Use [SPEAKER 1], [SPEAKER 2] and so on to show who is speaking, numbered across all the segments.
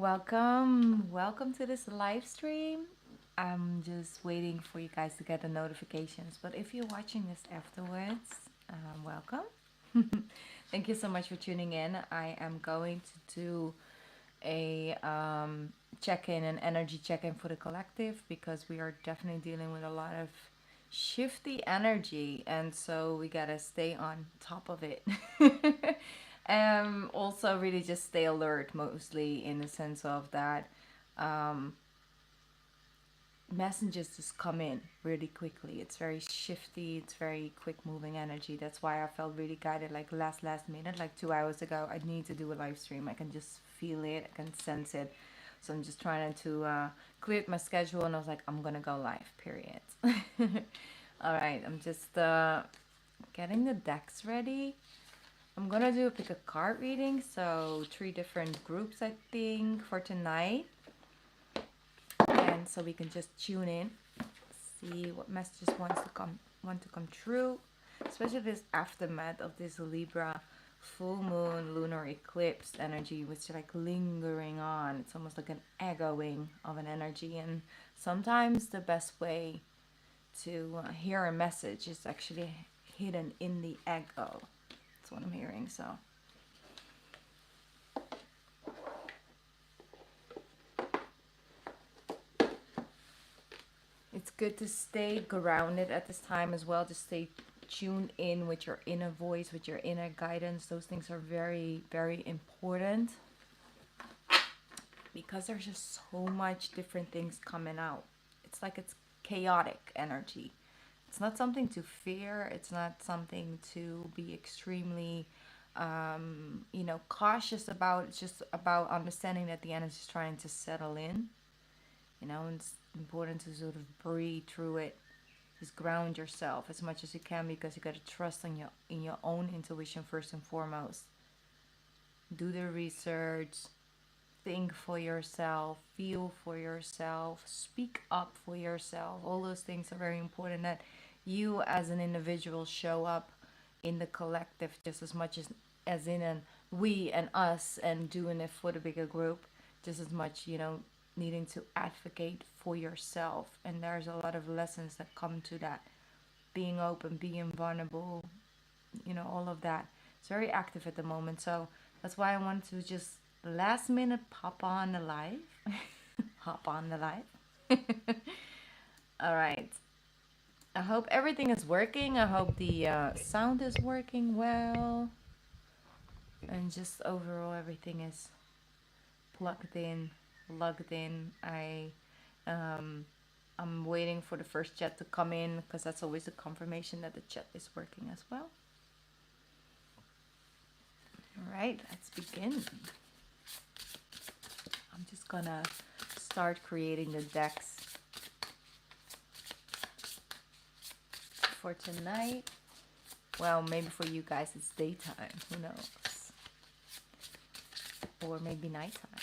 [SPEAKER 1] Welcome to this live stream. I'm just waiting for you guys to get the notifications. But if you're watching this afterwards, welcome. Thank you so much for tuning in. I am going to do a check-in and energy check-in for the collective because we are definitely dealing with a lot of shifty energy, and so we gotta stay on top of it. Also really just stay alert, mostly in the sense of that um, messages just come in really quickly. It's very shifty, it's very quick moving energy. That's why I felt really guided, like last minute, like 2 hours ago. I need to do a live stream. I can just feel it, I can sense it. So I'm just trying to clear my schedule, and I was like, I'm gonna go live, period. All right, I'm just getting the decks ready. I'm gonna do pick a card reading, so 3 different groups I think for tonight, and so we can just tune in, see what messages want to come true, especially this aftermath of this Libra full moon lunar eclipse energy, which is like lingering on. It's almost like an echoing of an energy, and sometimes the best way to hear a message is actually hidden in the echo. That's what I'm hearing. So it's good to stay grounded at this time as well, to stay tuned in with your inner voice, with your inner guidance. Those things are very, very important because there's just so much different things coming out. It's like it's chaotic energy. It's not something to fear. It's not something to be extremely, cautious about. It's just about understanding that the energy is trying to settle in. And it's important to sort of breathe through it. Just ground yourself as much as you can, because you got to trust in your own intuition first and foremost. Do the research, think for yourself, feel for yourself, speak up for yourself. All those things are very important, that you as an individual show up in the collective just as much as in an we and us, and doing it for the bigger group just as much, needing to advocate for yourself. And there's a lot of lessons that come to that. Being open, being vulnerable, all of that. It's very active at the moment. So that's why I want to just last minute pop on the live. Hop on the live. All right. I hope everything is working. I hope the sound is working well. And just overall everything is plugged in, logged in. I'm waiting for the first chat to come in, because that's always a confirmation that the chat is working as well. All right, let's begin. I'm just gonna start creating the decks for tonight. Well, maybe for you guys it's daytime, who knows? Or maybe nighttime,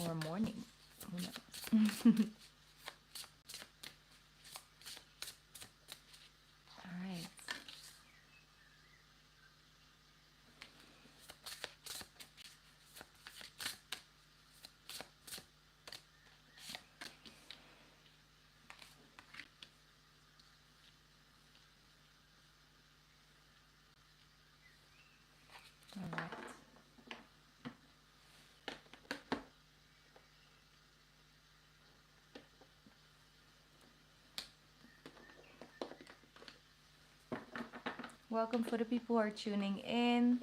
[SPEAKER 1] or morning, who knows? All right. All right. Welcome for the people who are tuning in.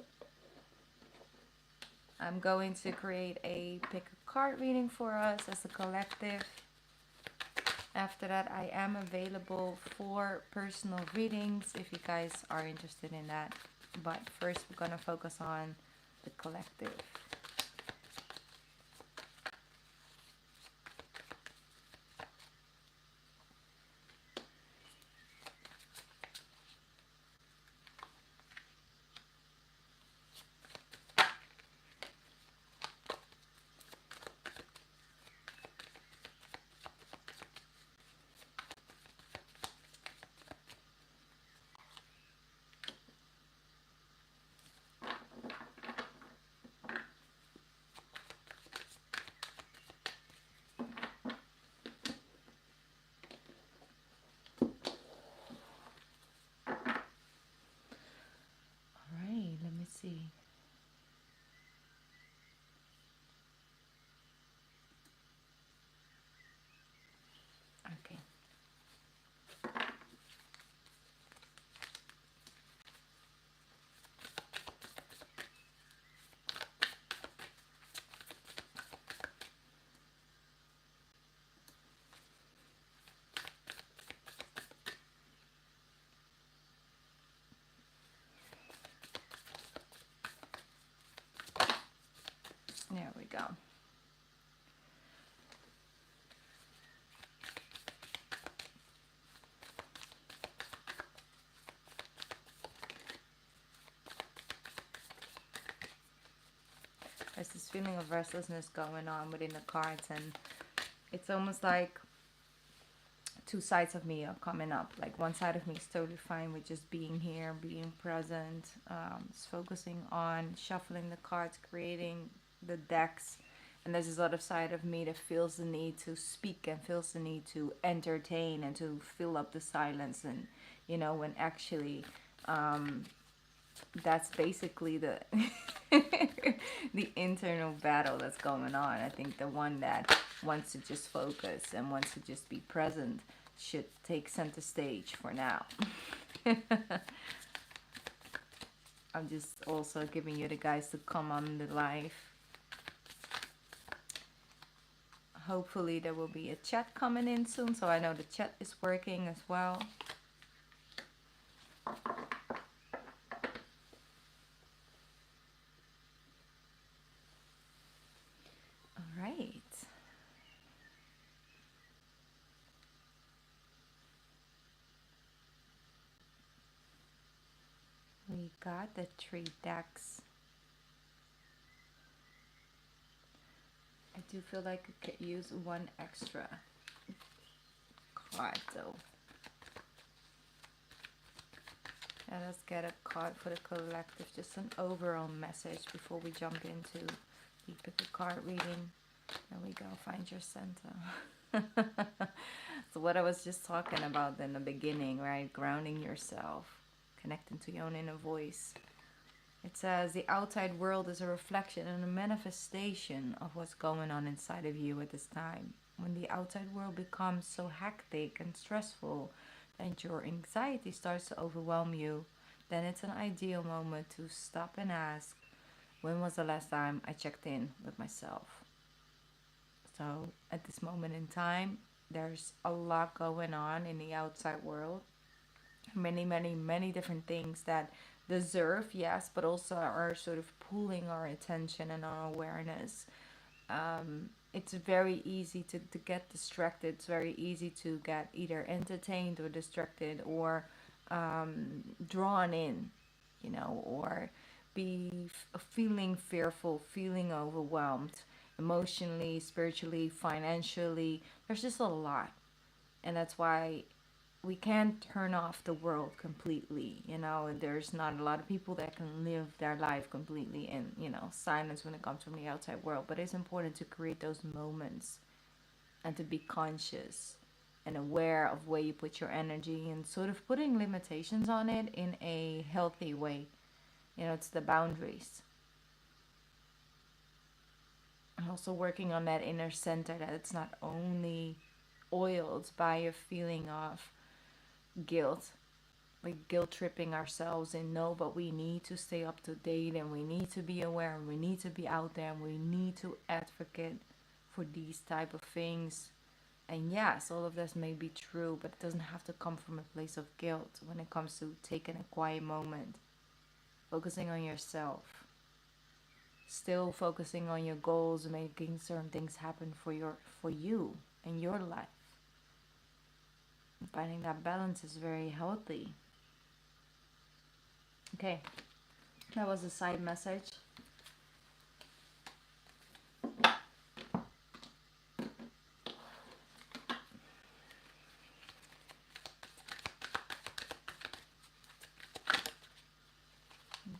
[SPEAKER 1] I'm going to create a pick a card reading for us as a collective. After that, I am available for personal readings if you guys are interested in that. But first, we're going to focus on the collective. feeling of restlessness going on within the cards, and it's almost like two sides of me are coming up. Like one side of me is totally fine with just being here, being present, just focusing on shuffling the cards, creating the decks. And there's this other side of me that feels the need to speak and feels the need to entertain and to fill up the silence. And, you know, when actually that's basically the the internal battle that's going on. I think the one that wants to just focus and wants to just be present should take center stage for now. I'm just also giving you the guys to come on the live. Hopefully there will be a chat coming in soon, so I know the chat is working as well. Right. We got the 3 decks. I do feel like I could use 1 extra card though. Now let's get a card for the collective, just an overall message before we jump into the pick a card reading. There we go, find your center. So what I was just talking about in the beginning, right? Grounding yourself, connecting to your own inner voice. It says the outside world is a reflection and a manifestation of what's going on inside of you at this time. When the outside world becomes so hectic and stressful and your anxiety starts to overwhelm you, then it's an ideal moment to stop and ask, when was the last time I checked in with myself? So at this moment in time, there's a lot going on in the outside world. Many different things that deserve, yes, but also are sort of pulling our attention and our awareness. It's very easy to get distracted. It's very easy to get either entertained or distracted or drawn in, you know, or be feeling fearful, feeling overwhelmed emotionally, spiritually, financially. There's just a lot. And that's why we can't turn off the world completely, you know. There's not a lot of people that can live their life completely in, you know, silence when it comes from the outside world, but it's important to create those moments and to be conscious and aware of where you put your energy and sort of putting limitations on it in a healthy way. You know, it's the boundaries. And also working on that inner center, that it's not only oiled by a feeling of guilt, like guilt tripping ourselves in. No, but we need to stay up to date and we need to be aware and we need to be out there and we need to advocate for these type of things. And yes, all of this may be true, but it doesn't have to come from a place of guilt when it comes to taking a quiet moment, focusing on yourself, still focusing on your goals, making certain things happen for you and your life. Finding that balance is very healthy. Okay, that was a side message.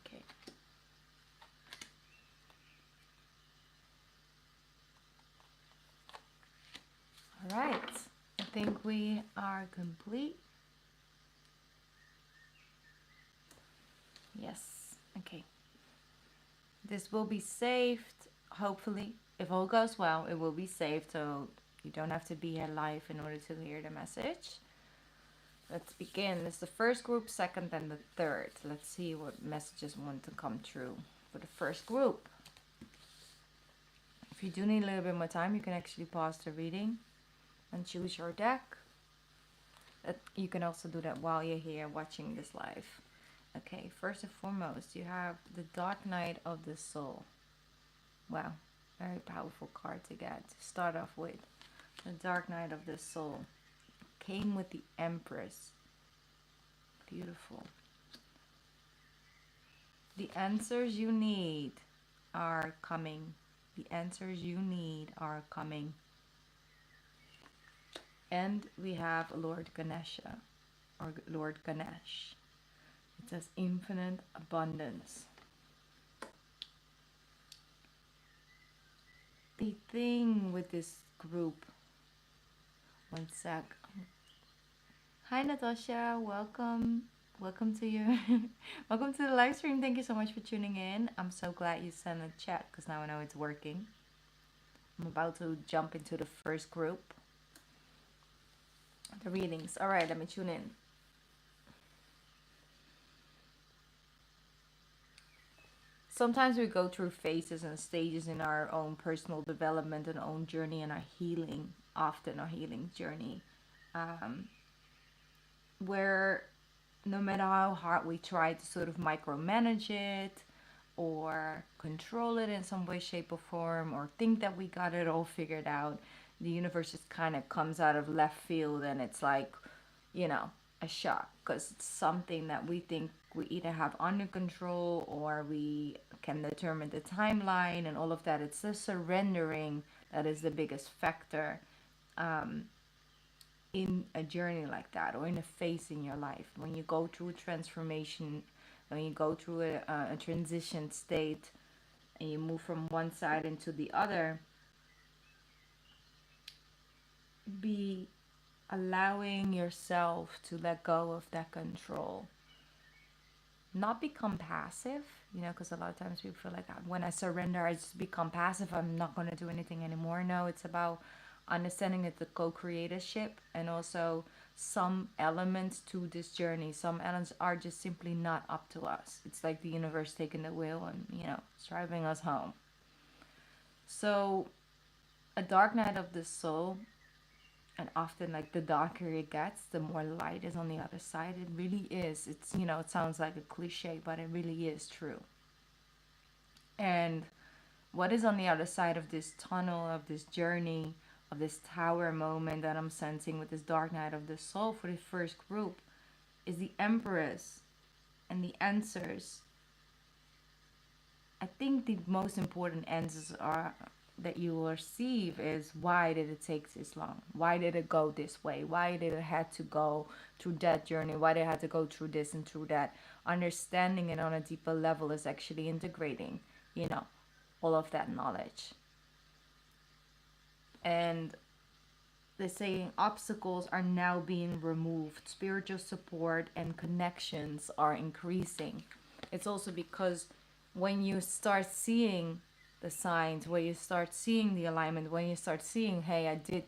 [SPEAKER 1] Okay. All right. I think we are complete. Yes. Okay. This will be saved, hopefully. If all goes well, it will be saved, so you don't have to be here live in order to hear the message. Let's begin. This is the first group, second, and the third. Let's see what messages want to come true for the first group. If you do need a little bit more time, you can actually pause the reading and choose your deck. You can also do that while you're here watching this live. Okay, first and foremost, you have the Dark Night of the Soul. Wow, very powerful card to get to start off with. The Dark Night of the Soul came with the Empress. Beautiful. The answers you need are coming. The answers you need are coming. And we have Lord Ganesha, or Lord Ganesh. It says infinite abundance. The thing with this group, one sec. Hi Natasha, welcome. Welcome to your welcome to the live stream. Thank you so much for tuning in. I'm so glad you sent a chat because now I know it's working. I'm about to jump into the first group. The readings. Alright, let me tune in. Sometimes we go through phases and stages in our own personal development and own journey and our healing, often our healing journey, um, where no matter how hard we try to sort of micromanage it or control it in some way, shape, or form, or think that we got it all figured out, the universe just kind of comes out of left field and it's like, you know, a shock because it's something that we think we either have under control or we can determine the timeline and all of that. It's the surrendering that is the biggest factor um, in a journey like that or in a phase in your life. When you go through a transformation, when you go through a transition state and you move from one side into the other, be allowing yourself to let go of that control, not become passive, you know, because a lot of times people feel like when I surrender, I just become passive. I'm not going to do anything anymore. No, it's about understanding that the co-creatorship and also some elements to this journey. Some elements are just simply not up to us. It's like the universe taking the wheel and, you know, it's driving us home. So, a dark night of the soul, and often like the darker it gets, the more light is on the other side. It really is. It's, you know, it sounds like a cliche, but it really is true. And what is on the other side of this tunnel, of this journey, of this tower moment that I'm sensing with this dark night of the soul for the first group is the Empress and the answers. I think the most important answers are that you will receive is, why did it take this long? Why did it go this way? Why did it have to go through that journey? Why did it have to go through this and through that? Understanding it on a deeper level is actually integrating, you know, all of that knowledge. And they're saying obstacles are now being removed. Spiritual support and connections are increasing. It's also because when you start seeing the signs, when you start seeing the alignment, when you start seeing, hey, I did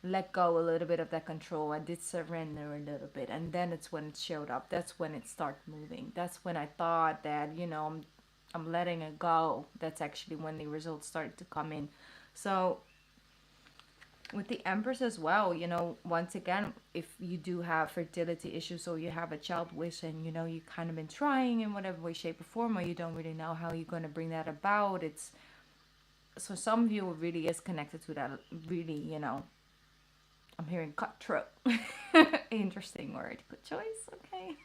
[SPEAKER 1] let go a little bit of that control, I did surrender a little bit, and then it's when it showed up. That's when it started moving. That's when I thought that, you know, I'm letting it go. That's actually when the results started to come in. So with the Empress as well, you know, once again, if you do have fertility issues or you have a child wish and, you know, you kind of been trying in whatever way, shape, or form, or you don't really know how you're going to bring that about, it's, so some of you really is connected to that, really, you know, I'm hearing cutthroat. Interesting word. Good choice. Okay.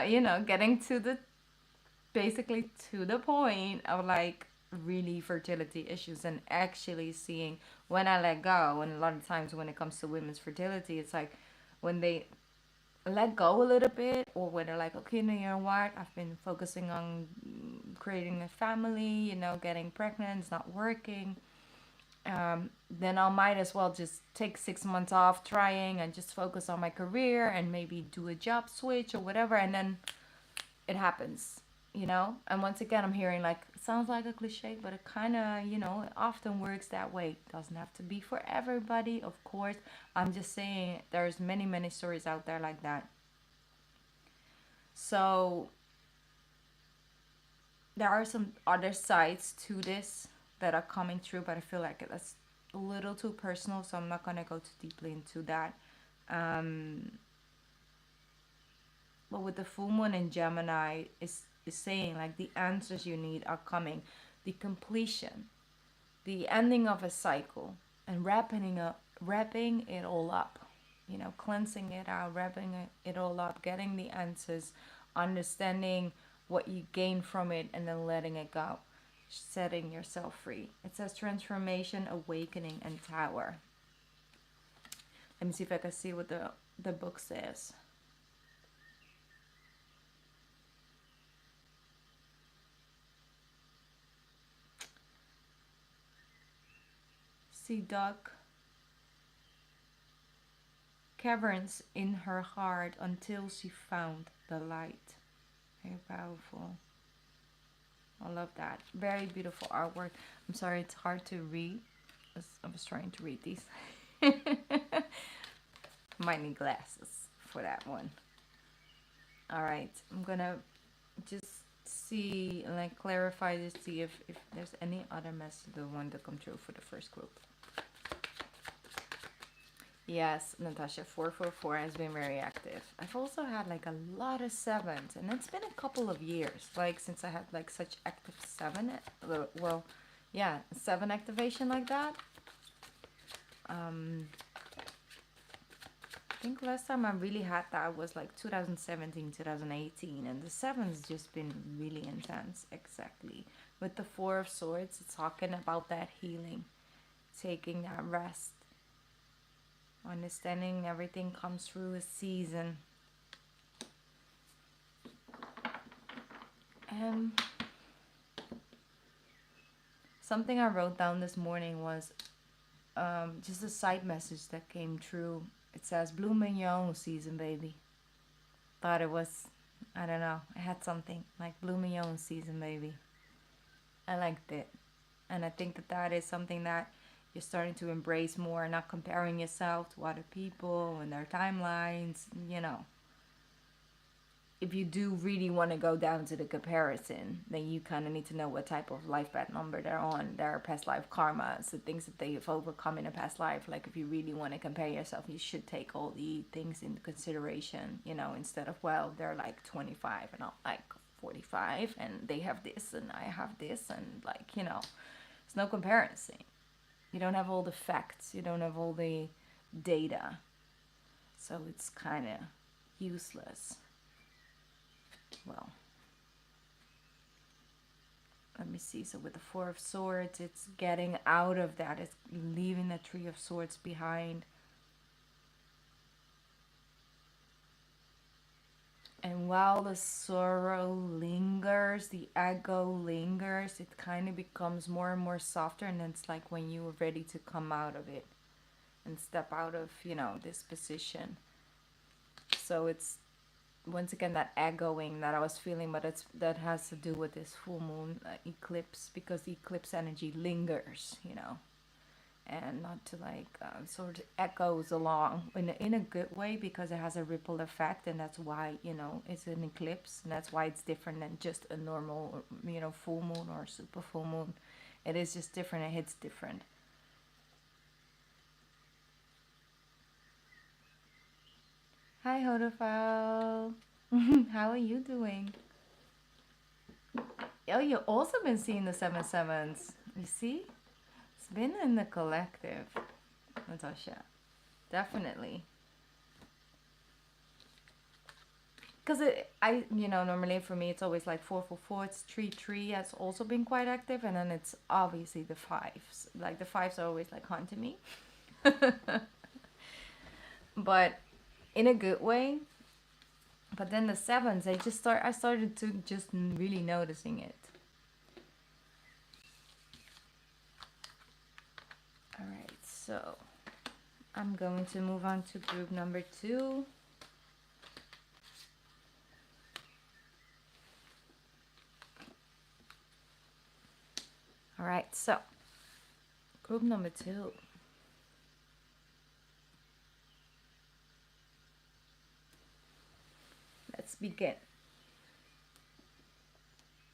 [SPEAKER 1] You know, getting to the, basically to the point of like really fertility issues and actually seeing when I let go. And a lot of times when it comes to women's fertility, it's like when they let go a little bit, or when they're like, okay, no, you know what, I've been focusing on creating a family, you know, getting pregnant, it's not working. Then I might as well just take 6 months off trying and just focus on my career and maybe do a job switch or whatever, and then it happens, you know. And once again, I'm hearing like, it sounds like a cliche, but it kind of, you know, it often works that way. It doesn't have to be for everybody, of course. I'm just saying there's many stories out there like that. So there are some other sides to this that are coming through, but I feel like that's a little too personal, so I'm not going to go too deeply into that. um but with the full moon in Gemini, is saying like the answers you need are coming, the completion, the ending of a cycle, and wrapping it all up, you know, cleansing it out, wrapping it all up, getting the answers, understanding what you gain from it, and then letting it go. setting yourself free. It says transformation, awakening, and tower. Let me see if I can see what the book says. She dug caverns in her heart until she found the light. Very powerful. I love that. Very beautiful artwork. I'm sorry it's hard to read. I was trying to read these. Might need glasses for that one. Alright, I'm gonna just see, like, clarify to see if there's any other message that want to come true for the first group. Yes, Natasha, 444 has been very active. I've also had like a lot of sevens, and it's been a couple of years, like since I had like such active seven. Well, yeah, seven activation like that. I think last time I really had that was like 2017, 2018, and the seven's just been really intense. Exactly. With the Four of Swords, it's talking about that healing, taking that rest. Understanding everything comes through a season. And something I wrote down this morning was just a side message that came true. It says, bloom in your own season, baby. Thought it was, I don't know, it had something like bloom in your own season, baby. I liked it. And I think that that is something that you're starting to embrace more, not comparing yourself to other people and their timelines, you know. If you do really want to go down to the comparison, then you kind of need to know what type of life path number they're on, their past life karma, so things that they've overcome in a past life. Like if you really want to compare yourself, you should take all the things into consideration, you know, instead of, well, they're like 25 and I'm like 45 and they have this and I have this, and like, you know, it's no comparison. You don't have all the facts, you don't have all the data, so it's kind of useless. Well, let me see. So with the Four of Swords, it's getting out of that. It's leaving the Three of Swords behind. And while the sorrow lingers, the ego lingers, it kind of becomes more and more softer. And it's like when you were ready to come out of it and step out of, you know, this position. So it's, once again, that echoing that I was feeling, but that has to do with this full moon eclipse, because the eclipse energy lingers, you know, and not to like sort of echoes along in a good way, because it has a ripple effect, and that's why, you know, it's an eclipse, and that's why it's different than just a normal, you know, full moon or super full moon. It is just different. It hits different. Hi, Hodafal. How are you doing? Oh, you've also been seeing the 7/7s. You see? It's been in the collective, Natasha. Definitely. Because you know, normally for me, it's always like 444, it's 3/3 has also been quite active. And then it's obviously the fives. Like the fives are always like haunting me. But in a good way. But then the sevens, I started to just really noticing it. Alright, so I'm going to move on to group number 2. Alright, so group number 2. Let's begin.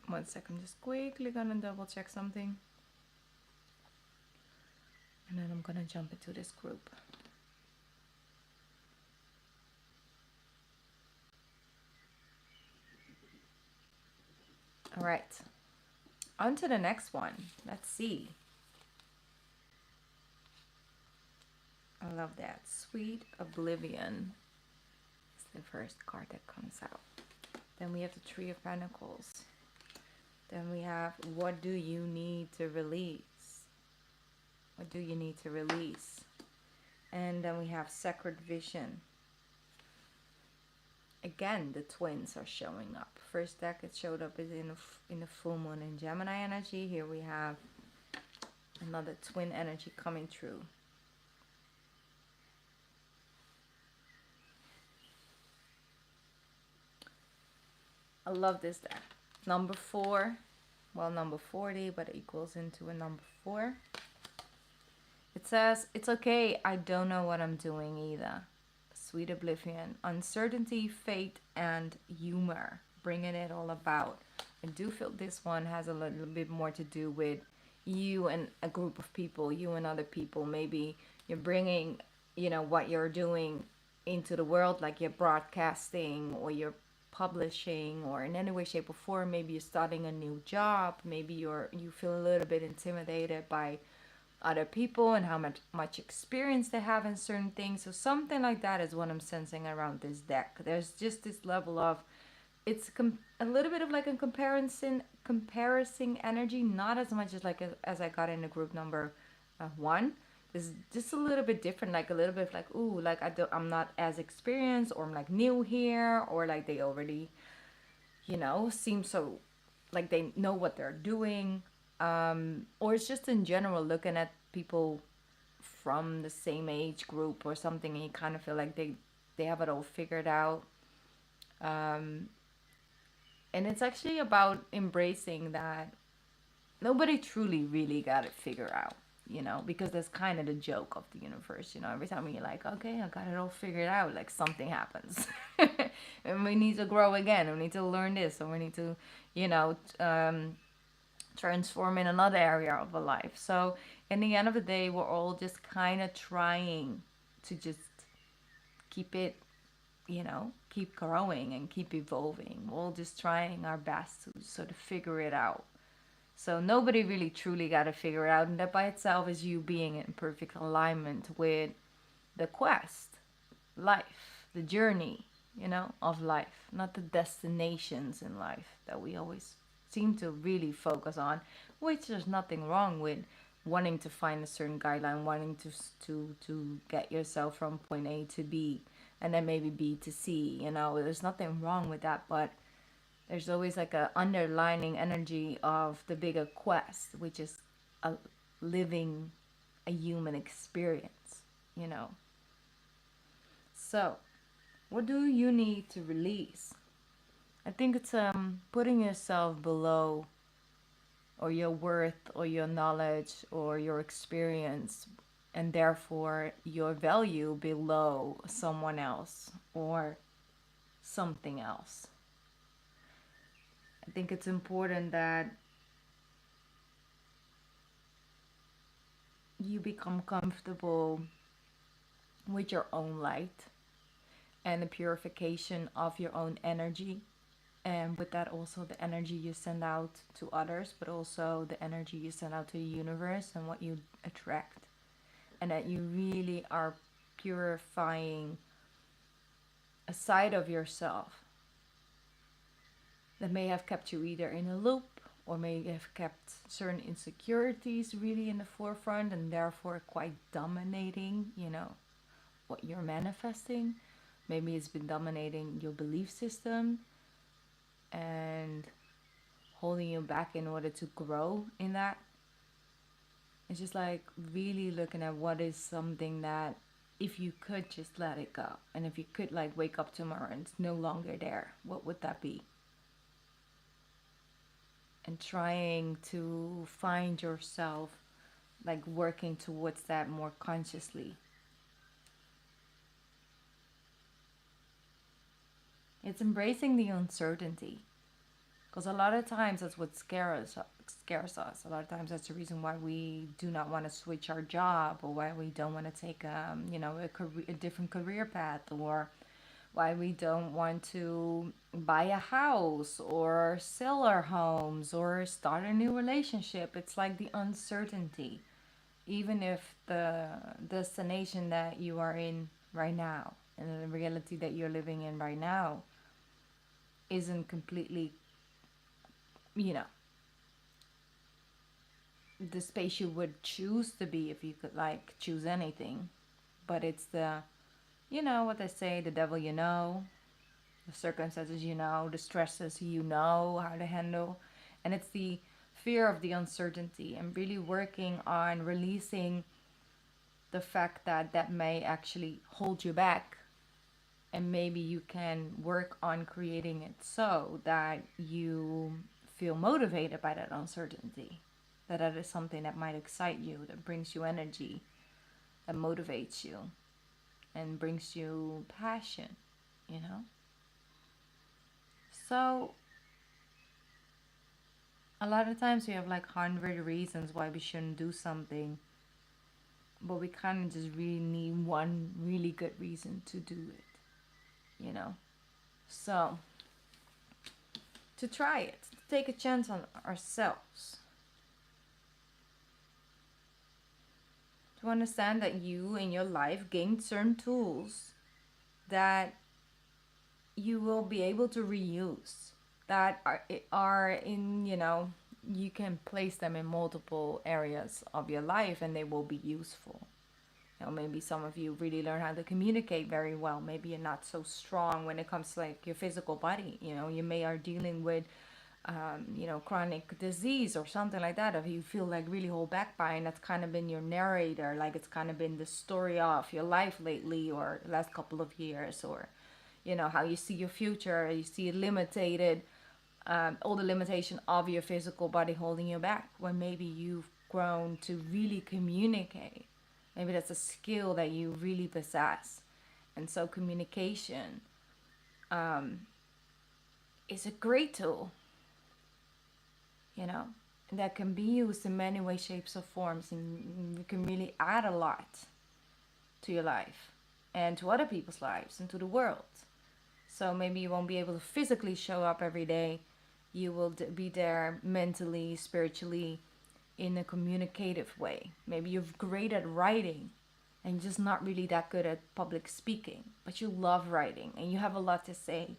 [SPEAKER 1] 1 second, just quickly gonna double check something. And then I'm gonna jump into this group. Alright, on to the next one. Let's see. I love that. Sweet Oblivion is the first card that comes out. Then we have the Three of Pentacles, Then we have, what do you need to release? What do you need to release? And then we have sacred vision. Again, the twins are showing up. First deck it showed up is in the full moon in Gemini energy. Here we have another twin energy coming through. I love this deck. Number 4, well, number 40, but it equals into a number 4. It says, it's okay, I don't know what I'm doing either. Sweet oblivion, uncertainty, fate, and humor, bringing it all about. I do feel this one has a little bit more to do with you and a group of people, you and other people. Maybe you're bringing, what you're doing into the world, like you're broadcasting or you're publishing, or in any way, shape, or form. Maybe you're starting a new job. Maybe you feel a little bit intimidated by other people and how much experience they have in certain things. So something like that is what I'm sensing around this deck. There's just this level of, it's a little bit of like a comparison energy, not as much as as I got in the group number 1. It's just a little bit different, like a little bit like, ooh, like I'm not as experienced, or I'm like new here, or like they already, seem so like they know what they're doing. Or it's just in general looking at people from the same age group or something, and you kind of feel like they have it all figured out. And it's actually about embracing that nobody truly really got it figured out, because that's kind of the joke of the universe. Every time you're like, okay, I got it all figured out, like something happens. And we need to grow again, we need to learn this, or we need to, transform in another area of a life. So in the end of the day, we're all just kind of trying to just keep it, keep growing and keep evolving. We're all just trying our best to sort of figure it out. So nobody really truly got to figure it out, and that by itself is you being in perfect alignment with the quest, life, the journey, of life, not the destinations in life that we always seem to really focus on, which there's nothing wrong with wanting to find a certain guideline, wanting to get yourself from point A to B, and then maybe B to C. There's nothing wrong with that, but there's always like a underlining energy of the bigger quest, which is a living a human experience. So what do you need to release? I think it's putting yourself below, or your worth, or your knowledge, or your experience, and therefore your value below someone else or something else. I think it's important that you become comfortable with your own light and the purification of your own energy. And with that, also the energy you send out to others, but also the energy you send out to the universe and what you attract. And that you really are purifying a side of yourself that may have kept you either in a loop, or may have kept certain insecurities really in the forefront, and therefore quite dominating, what you're manifesting. Maybe it's been dominating your belief system and holding you back in order to grow in that. It's just like really looking at what is something that, if you could just let it go, and if you could like wake up tomorrow and it's no longer there, what would that be? And trying to find yourself like working towards that more consciously. It's embracing the uncertainty, because a lot of times that's what scares us. A lot of times that's the reason why we do not want to switch our job, or why we don't want to take a different career path, or why we don't want to buy a house or sell our homes or start a new relationship. It's like the uncertainty, even if the destination that you are in right now and the reality that you're living in right now isn't completely, the space you would choose to be if you could like choose anything. But it's the, you know what they say, the devil you know, the circumstances you know, the stresses you know how to handle. And it's the fear of the uncertainty and really working on releasing the fact that that may actually hold you back. And maybe you can work on creating it so that you feel motivated by that uncertainty. That is something that might excite you, that brings you energy, that motivates you, and brings you passion, you know? So, a lot of times we have like 100 reasons why we shouldn't do something, but we kind of just really need one really good reason to do it, you know? So, to try it, to take a chance on ourselves, to understand that you in your life gained certain tools that you will be able to reuse, that are in, you know, you can place them in multiple areas of your life and they will be useful. You know, maybe some of you really learn how to communicate very well. Maybe you're not so strong when it comes to like your physical body. You know, you may are dealing with you know, chronic disease or something like that. If you feel like really hold back by, and that's kind of been your narrator, like it's kind of been the story of your life lately or the last couple of years, or you know how you see your future, you see it limited, all the limitation of your physical body holding you back, when maybe you've grown to really communicate. Maybe that's a skill that you really possess. And so communication is a great tool, you know, that can be used in many ways, shapes, or forms, and you can really add a lot to your life and to other people's lives and to the world. So maybe you won't be able to physically show up every day. You will be there mentally, spiritually, in a communicative way. Maybe you're great at writing and just not really that good at public speaking, but you love writing and you have a lot to say.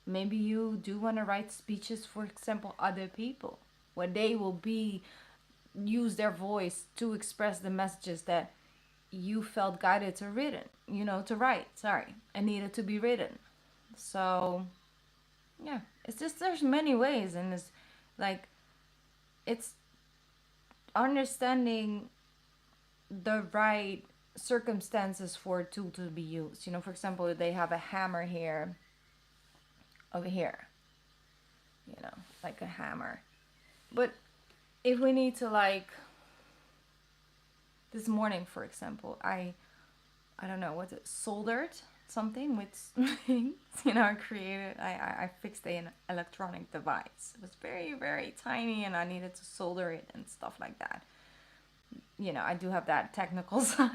[SPEAKER 1] Maybe you do want to write speeches for example other people, where they will be use their voice to express the messages that you felt guided to written, you know, to write, sorry, and needed to be written. So yeah, it's just there's many ways, and it's like it's understanding the right circumstances for a tool to be used. You know, for example, they have a hammer here, over here, you know, like a hammer. But if we need to, like, this morning, for example, I don't know what it soldered something with things, you know, I created, I fixed an electronic device. It was very, very tiny and I needed to solder it and stuff like that. You know, I do have that technical side.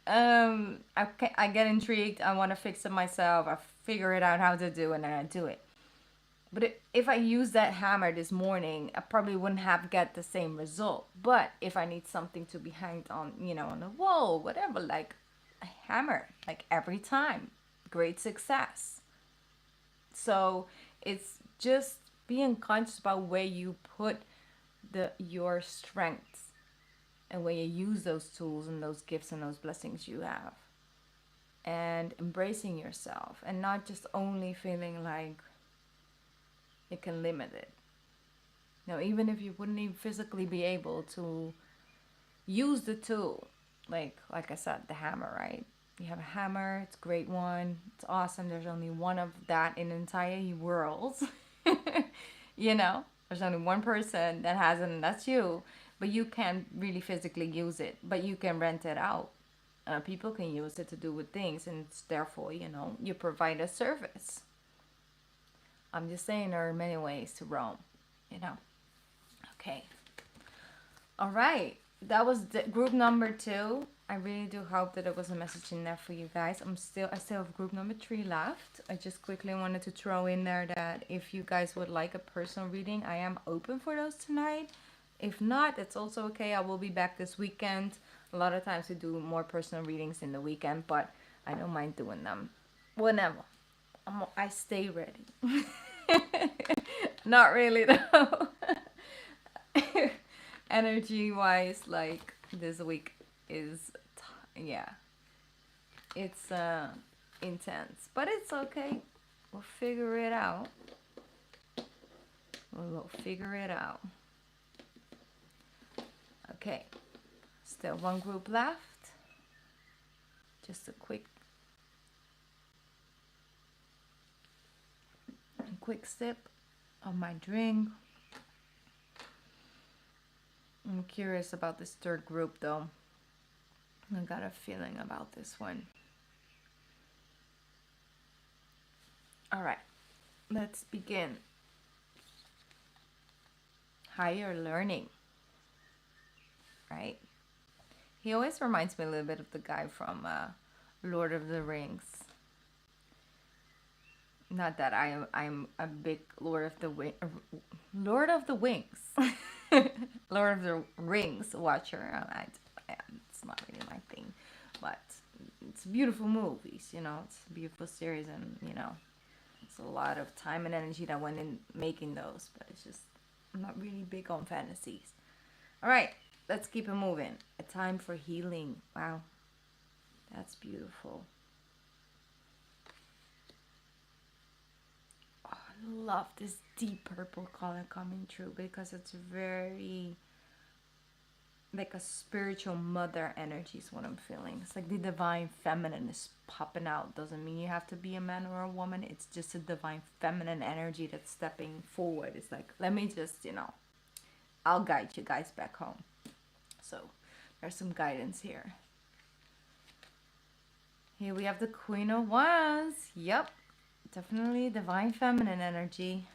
[SPEAKER 1] I get intrigued. I want to fix it myself. I figure it out how to do it and then I do it. But if I use that hammer this morning, I probably wouldn't have get the same result. But if I need something to be hanged on, you know, on the wall, whatever, like a hammer, like every time, great success. So it's just being conscious about where you put your strengths and where you use those tools and those gifts and those blessings you have, and embracing yourself and not just only feeling like it can limit it. Now, even if you wouldn't even physically be able to use the tool, like I said, the hammer, right? You have a hammer, it's a great one, it's awesome. There's only one of that in the entire world. You know, there's only one person that has it, and that's you. But you can't really physically use it, but you can rent it out. People can use it to do with things, and it's therefore, you know, you provide a service. I'm just saying there are many ways to roam, you know. Okay. All right. That was group number 2. I really do hope that there was a message in there for you guys. I still have group number 3 left. I just quickly wanted to throw in there that if you guys would like a personal reading, I am open for those tonight. If not, it's also okay. I will be back this weekend. A lot of times we do more personal readings in the weekend, but I don't mind doing them whenever. I stay ready. Not really though. Energy wise, like this week is, yeah, it's intense, but it's okay. We'll figure it out. We'll figure it out. Okay, still one group left. Just a quick sip of my drink. I'm curious about this third group though. I got a feeling about this one. All right, let's begin. Higher learning, right? He always reminds me a little bit of the guy from Lord of the Rings. Not that I'm a big Lord of the Wings, Lord of the Rings watcher. It's not really my thing, but it's beautiful movies. It's a beautiful series, and it's a lot of time and energy that went in making those. But it's just I'm not really big on fantasies. All right, let's keep it moving. A time for healing. Wow, that's beautiful. Love this deep purple color coming through because it's very like a spiritual mother energy is what I'm feeling. It's like the divine feminine is popping out. Doesn't mean you have to be a man or a woman. It's just a divine feminine energy that's stepping forward. It's like, let me just, I'll guide you guys back home. So there's some guidance here. Here we have the Queen of Wands. Yep. Definitely divine feminine energy,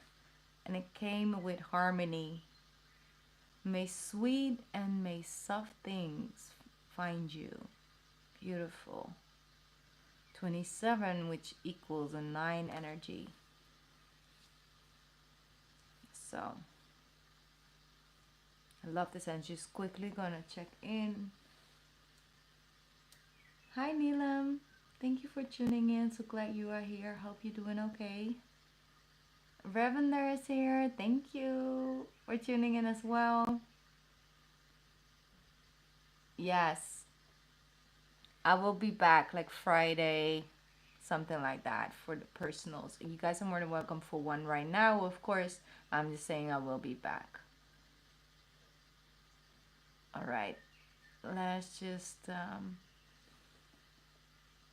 [SPEAKER 1] and it came with harmony. May sweet and may soft things find you. Beautiful. 27, which equals a 9 energy. So I love this energy. Just quickly gonna check in. Hi Neelam. Thank you for tuning in. So glad you are here. Hope you're doing okay. Ravender is here. Thank you for tuning in as well. Yes. I will be back like Friday, something like that, for the personals. You guys are more than welcome for one right now, of course. I'm just saying I will be back. All right. Let's just...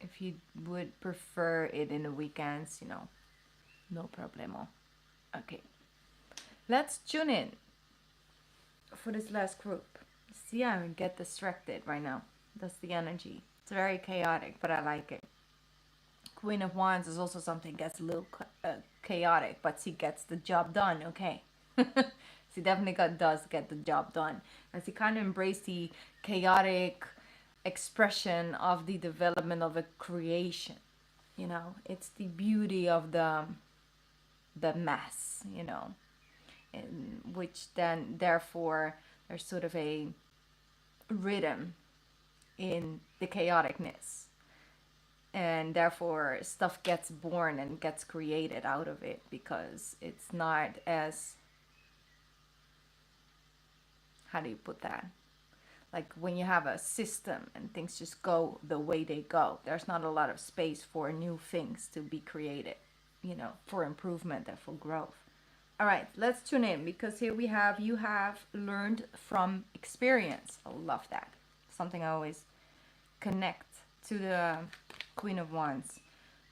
[SPEAKER 1] if you would prefer it in the weekends, no problemo. Okay, let's tune in for this last group. See, I get distracted right now. That's the energy. It's very chaotic, but I like it. Queen of Wands is also something gets a little chaotic, but she gets the job done. Okay. She definitely does get the job done. And she kind of embraced the chaotic expression of the development of a creation. It's the beauty of the mess, in which then therefore there's sort of a rhythm in the chaoticness, and therefore stuff gets born and gets created out of it because it's not as, how do you put that, like when you have a system and things just go the way they go, there's not a lot of space for new things to be created, for improvement and for growth. All right, let's tune in because here we have, you have learned from experience. I love that. Something I always connect to the Queen of Wands.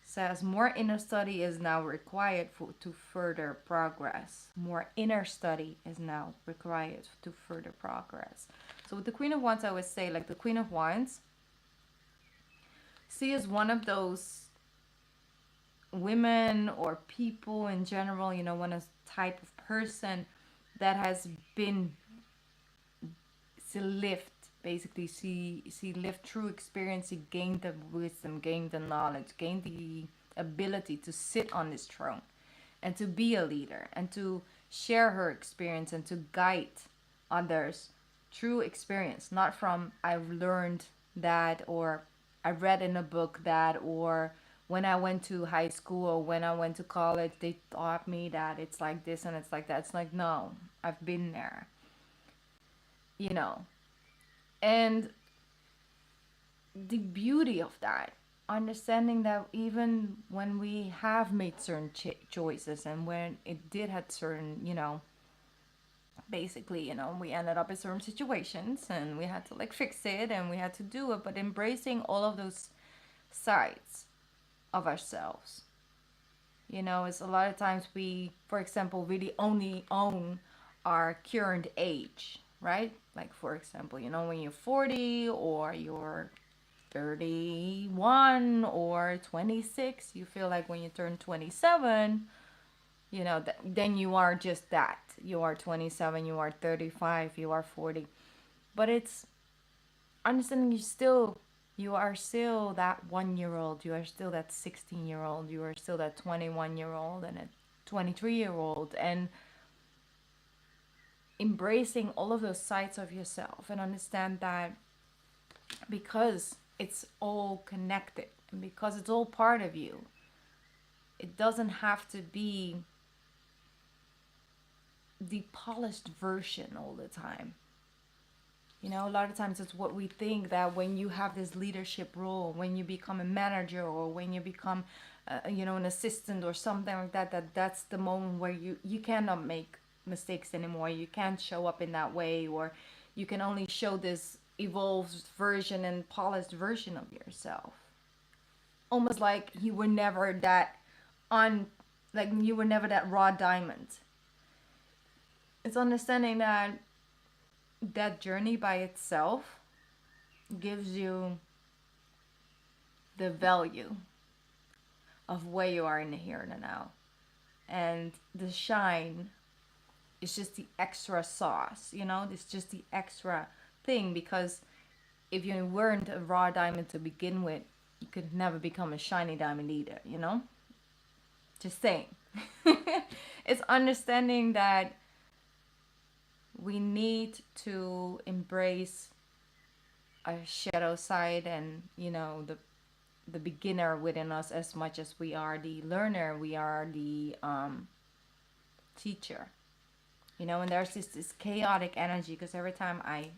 [SPEAKER 1] Says more inner study is now required to further progress. More inner study is now required to further progress. So with the Queen of Wands, I always say, like, the Queen of Wands, she is one of those women or people in general, one type of person that has been, she lived, basically, she lived through experience, she gained the wisdom, gained the knowledge, gained the ability to sit on this throne and to be a leader and to share her experience and to guide others through experience, not from I've learned that, or I read in a book that, or when I went to high school or when I went to college they taught me that it's like this and it's like that. It's like, no, I've been there. you know. And the beauty of that, understanding that even when we have made certain choices and when it did had certain, basically, we ended up in certain situations and we had to like fix it and we had to do it, but embracing all of those sides of ourselves. It's a lot of times we, for example, really only own our current age, right? Like, for example, when you're 40 or you're 31 or 26, you feel like when you turn 27, then you are just that. You are 27, you are 35, you are 40. But it's understanding you are still that 1 year old, you are still that 16-year old, you are still that 21-year old and a 23-year old, and embracing all of those sides of yourself and understand that because it's all connected and because it's all part of you, it doesn't have to be the polished version all the time. A lot of times it's what we think that when you have this leadership role, when you become a manager or when you become, an assistant or something like that, that's the moment where you cannot make mistakes anymore. You can't show up in that way, or you can only show this evolved version and polished version of yourself. Almost like you were never that on, like you were never that raw diamond. It's understanding that that journey by itself gives you the value of where you are in the here and the now. And the shine is just the extra sauce. It's just the extra thing, because if you weren't a raw diamond to begin with, you could never become a shiny diamond either. Just saying. It's understanding that we need to embrace our shadow side and the beginner within us as much as we are the learner, we are the teacher. And there's this chaotic energy, because every time I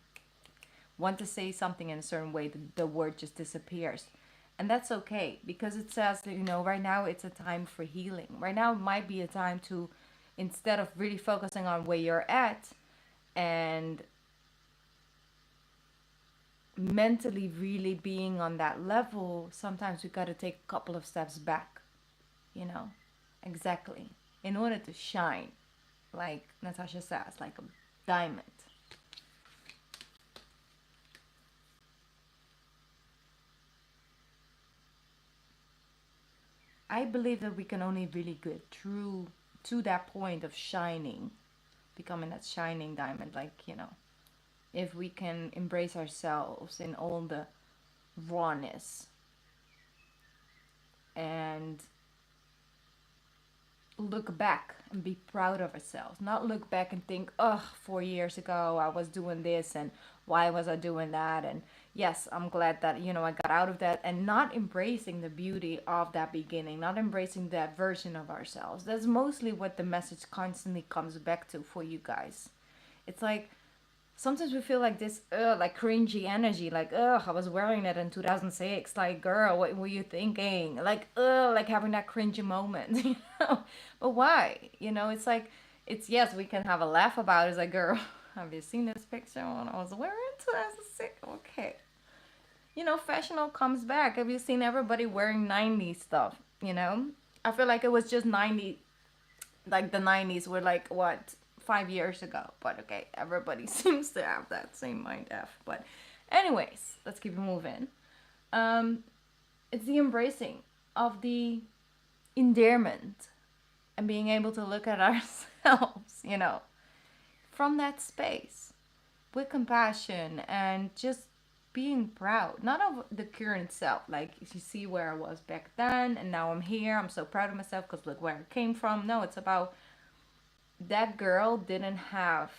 [SPEAKER 1] want to say something in a certain way, the word just disappears. And that's okay, because it says that, right now it's a time for healing. Right now it might be a time to, instead of really focusing on where you're at and mentally really being on that level, sometimes we got to take a couple of steps back, you know? Exactly. In order to shine, like Natasha says, like a diamond. I believe that we can only really get through to that point of shining, becoming that shining diamond, like, if we can embrace ourselves in all the rawness and look back and be proud of ourselves. Not look back and think, oh, 4 years ago I was doing this and why was I doing that? And yes, I'm glad that, I got out of that, and not embracing the beauty of that beginning, not embracing that version of ourselves. That's mostly what the message constantly comes back to for you guys. It's like, sometimes we feel like this, like cringy energy, like, I was wearing it in 2006. Like, girl, what were you thinking? Like, like having that cringy moment, But why? It's like, yes, we can have a laugh about it. It's like, girl, have you seen this picture when I was wearing 2006? Okay. Fashion all comes back. Have you seen everybody wearing 90s stuff? I feel like it was just 90, like the 90s were like, what, 5 years ago. But okay, everybody seems to have that same mind F. But anyways, let's keep moving. um it's the embracing of the endearment and being able to look at ourselves, from that space with compassion and just being proud, not of the current self, like you see where I was back then and now I'm here, I'm so proud of myself because look where I came from. No, it's about that girl didn't have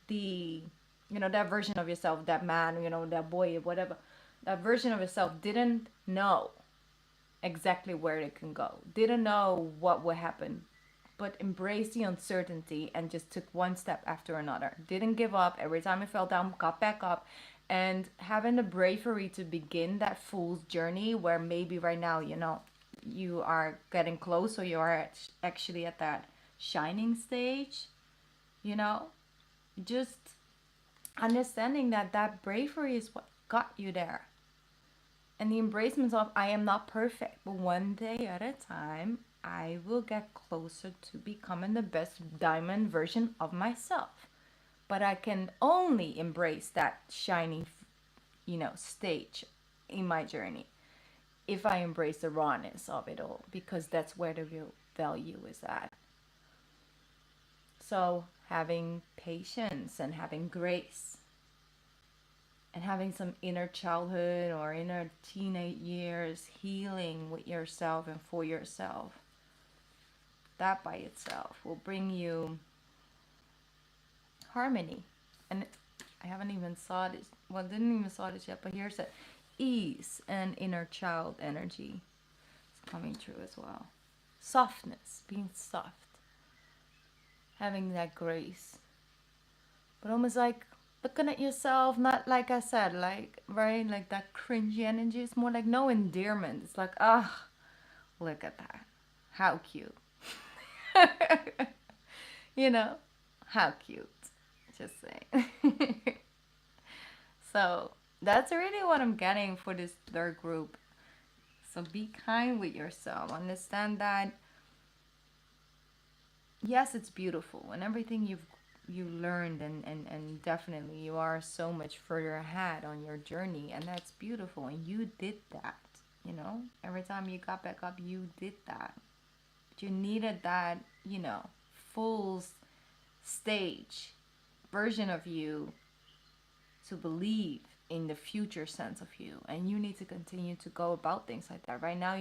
[SPEAKER 1] the, that version of yourself, that man, that boy, whatever, that version of yourself didn't know exactly where it can go, didn't know what would happen but embraced the uncertainty and just took one step after another. Didn't give up. Every time I fell down, got back up. And having the bravery to begin that fool's journey where maybe right now, you are getting close or you are actually at that shining stage, you know, just understanding that that bravery is what got you there. And the embracement of I am not perfect, but one day at a time, I will get closer to becoming the best diamond version of myself. But I can only embrace that shining, stage in my journey if I embrace the rawness of it all, because that's where the real value is at. So having patience and having grace and having some inner childhood or inner teenage years healing with yourself and for yourself, that by itself will bring you harmony. And I haven't even saw this, well, didn't even saw this yet, but here's it. Ease and inner child energy is coming true as well. Softness, being soft, having that grace, but almost like looking at yourself, not like I said, like, right, like that cringy energy. It's more like no endearment. It's like, ah, oh, look at that. How cute. How cute. Just saying. So that's really what I'm getting for this third group. So be kind with yourself. Understand that, yes, it's beautiful and everything you learned, and definitely you are so much further ahead on your journey, and that's beautiful, and you did that. Every time you got back up, you did that. But you needed that, full stage version of you to believe in the future sense of you, and you need to continue to go about things like that. Right now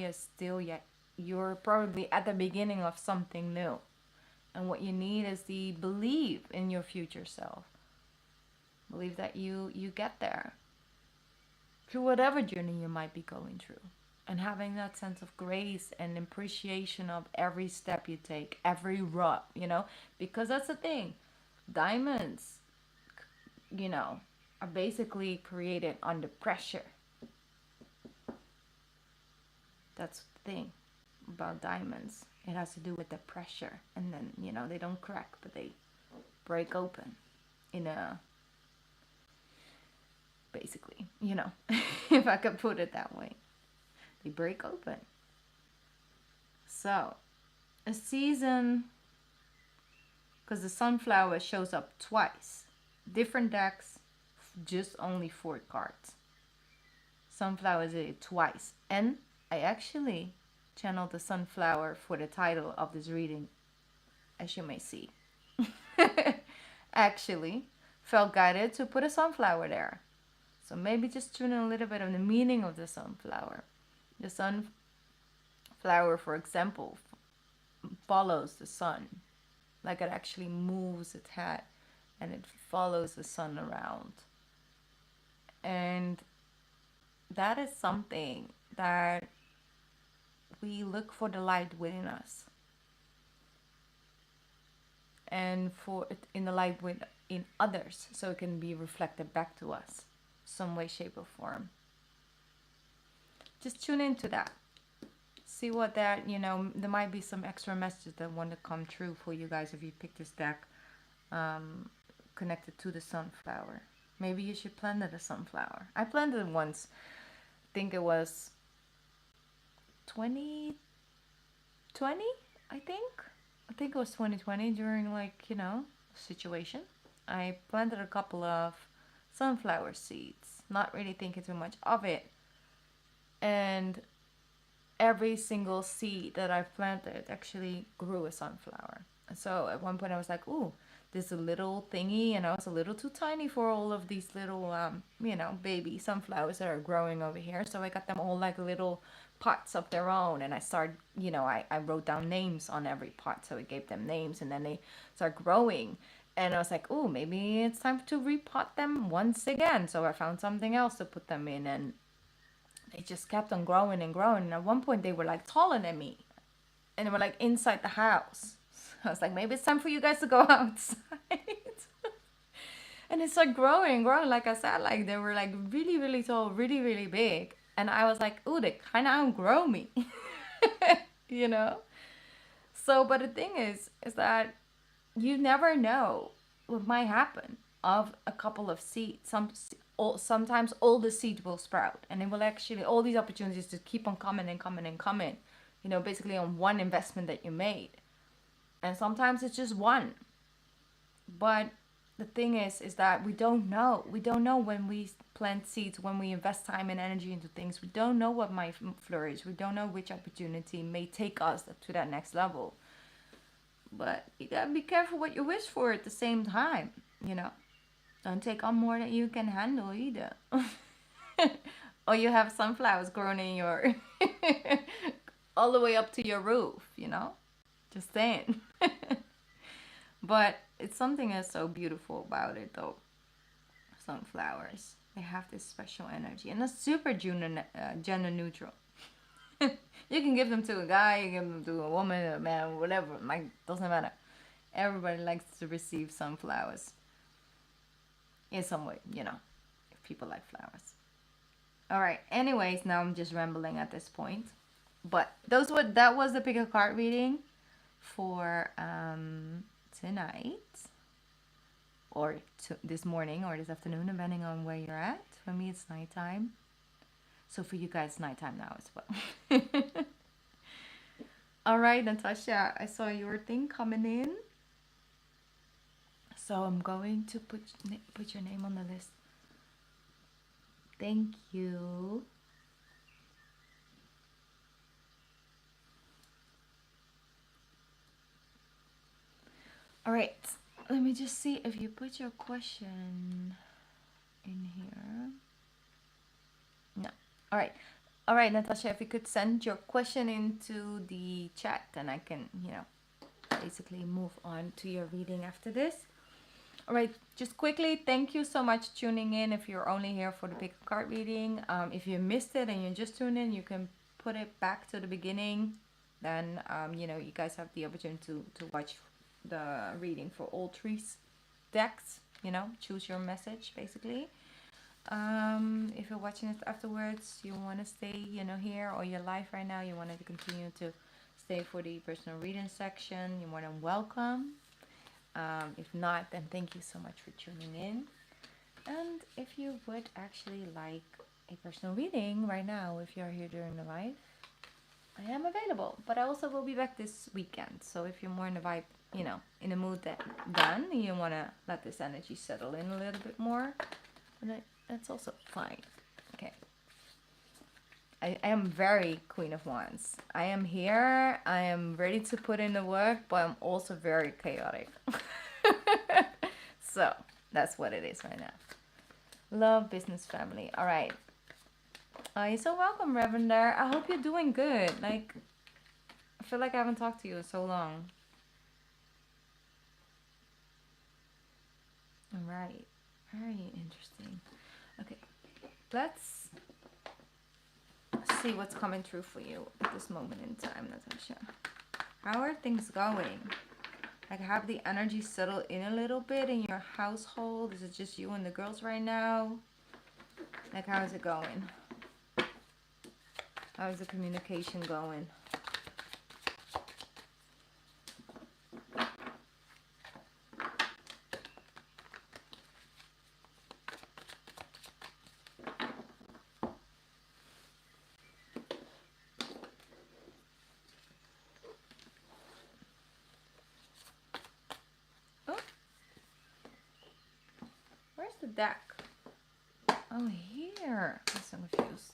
[SPEAKER 1] you're probably at the beginning of something new, and what you need is the belief in your future self. Believe that you get there through whatever journey you might be going through, and having that sense of grace and appreciation of every step you take, every rut, because that's the thing. Diamonds, are basically created under pressure. That's the thing about diamonds. It has to do with the pressure, and then they don't crack, but they break open in a, basically, if I could put it that way, they break open. So a season, because the sunflower shows up twice, different decks, just only 4 cards. Sunflower is it twice, and I actually channeled the sunflower for the title of this reading, as you may see. Actually felt guided to put a sunflower there, so maybe just tune in a little bit of the meaning of the sunflower. The sunflower, for example, follows the sun, like it actually moves its head and it follows the sun around. And that is something that we look for, the light within us, and for it in the light in others, so it can be reflected back to us some way, shape, or form. Just tune into that. See what that, there might be some extra messages that want to come true for you guys if you pick this deck connected to the sunflower. Maybe you should plant a sunflower. I planted it once. I think it was 2020, I think it was 2020, during situation. I planted a couple of sunflower seeds, not really thinking too much of it, and every single seed that I've planted actually grew a sunflower. And so at one point I was like, ooh, this is a little thingy, and I was a little too tiny for all of these little baby sunflowers that are growing over here. So I got them all like little pots of their own, and I started, I wrote down names on every pot, so I gave them names, and then they start growing. And I was like, oh, maybe it's time to repot them once again. So I found something else to put them in, and they just kept on growing and growing. And at one point they were like taller than me, and they were like inside the house. I was like, maybe it's time for you guys to go outside. And it's like growing, growing. Like I said, like they were like really, really tall, really, really big. And I was like, ooh, they kind of outgrow me, you know? So, but the thing is that you never know what might happen of a couple of seeds. Sometimes all the seed will sprout, and it will actually all these opportunities to keep on coming and coming and coming. You know, basically on one investment that you made, and sometimes it's just one. But the thing is that we don't know. We don't know when we plant seeds, when we invest time and energy into things. We don't know what might flourish. We don't know which opportunity may take us to that next level. But you gotta be careful what you wish for at the same time, you know. Don't take on more than you can handle either. Or you have sunflowers growing in your all the way up to your roof, you know. Just saying. But it's something that's so beautiful about it, though. Sunflowers, they have this special energy, and it's super gender neutral. You can give them to a guy, you can give them to a woman, a man, whatever. Like, doesn't matter. Everybody likes to receive sunflowers in some way, you know, if people like flowers. All right. Anyways, now I'm just rambling at this point. But that was the pick a card reading for tonight, or this morning, or this afternoon, depending on where you're at. For me, it's nighttime. So for you guys, it's nighttime now as well. All right, Natasha, I saw your thing coming in. So I'm going to put your name on the list. Thank you. All right, let me just see if you put your question in here. No. All right, Natasha, if you could send your question into the chat, then I can, you know, basically move on to your reading after this. All right, just quickly, thank you so much tuning in. If you're only here for the pick a card reading, if you missed it and you just tuned in, you can put it back to the beginning. Then, you know, you guys have the opportunity to watch the reading for all three decks. You know, choose your message, basically. If you're watching it afterwards, you want to stay, you know, here, or you're live right now, you wanted to continue to stay for the personal reading section, you're more than welcome. If not, then thank you so much for tuning in. And if you would actually like a personal reading right now, if you're here during the live, I am available. But I also will be back this weekend. So if you're more in the vibe, you know, in the mood that then you want to let this energy settle in a little bit more, that's also fine. Okay. I am very Queen of Wands. I am here. I am ready to put in the work, but I'm also very chaotic. So that's what it is right now. Love, business, family. All right. You're so welcome, Reverend there. I hope you're doing good. Like, I feel like I haven't talked to you in so long. All right. Very interesting. Okay. Let's see what's coming through for you at this moment in time, Natasha. How are things going? Like, have the energy settled in a little bit in your household? Is it just you and the girls right now? Like, how is it going? How is the communication going? The deck. Oh, here. I'm so confused.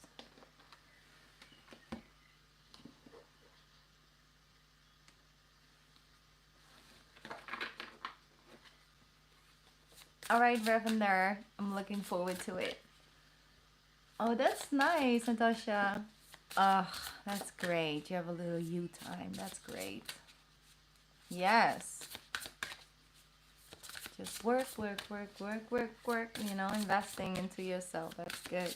[SPEAKER 1] All right, Reverend there. I'm looking forward to it. Oh, that's nice, Natasha. Oh, that's great. You have a little you time. That's great. Yes. Just work, you know, investing into yourself. That's good.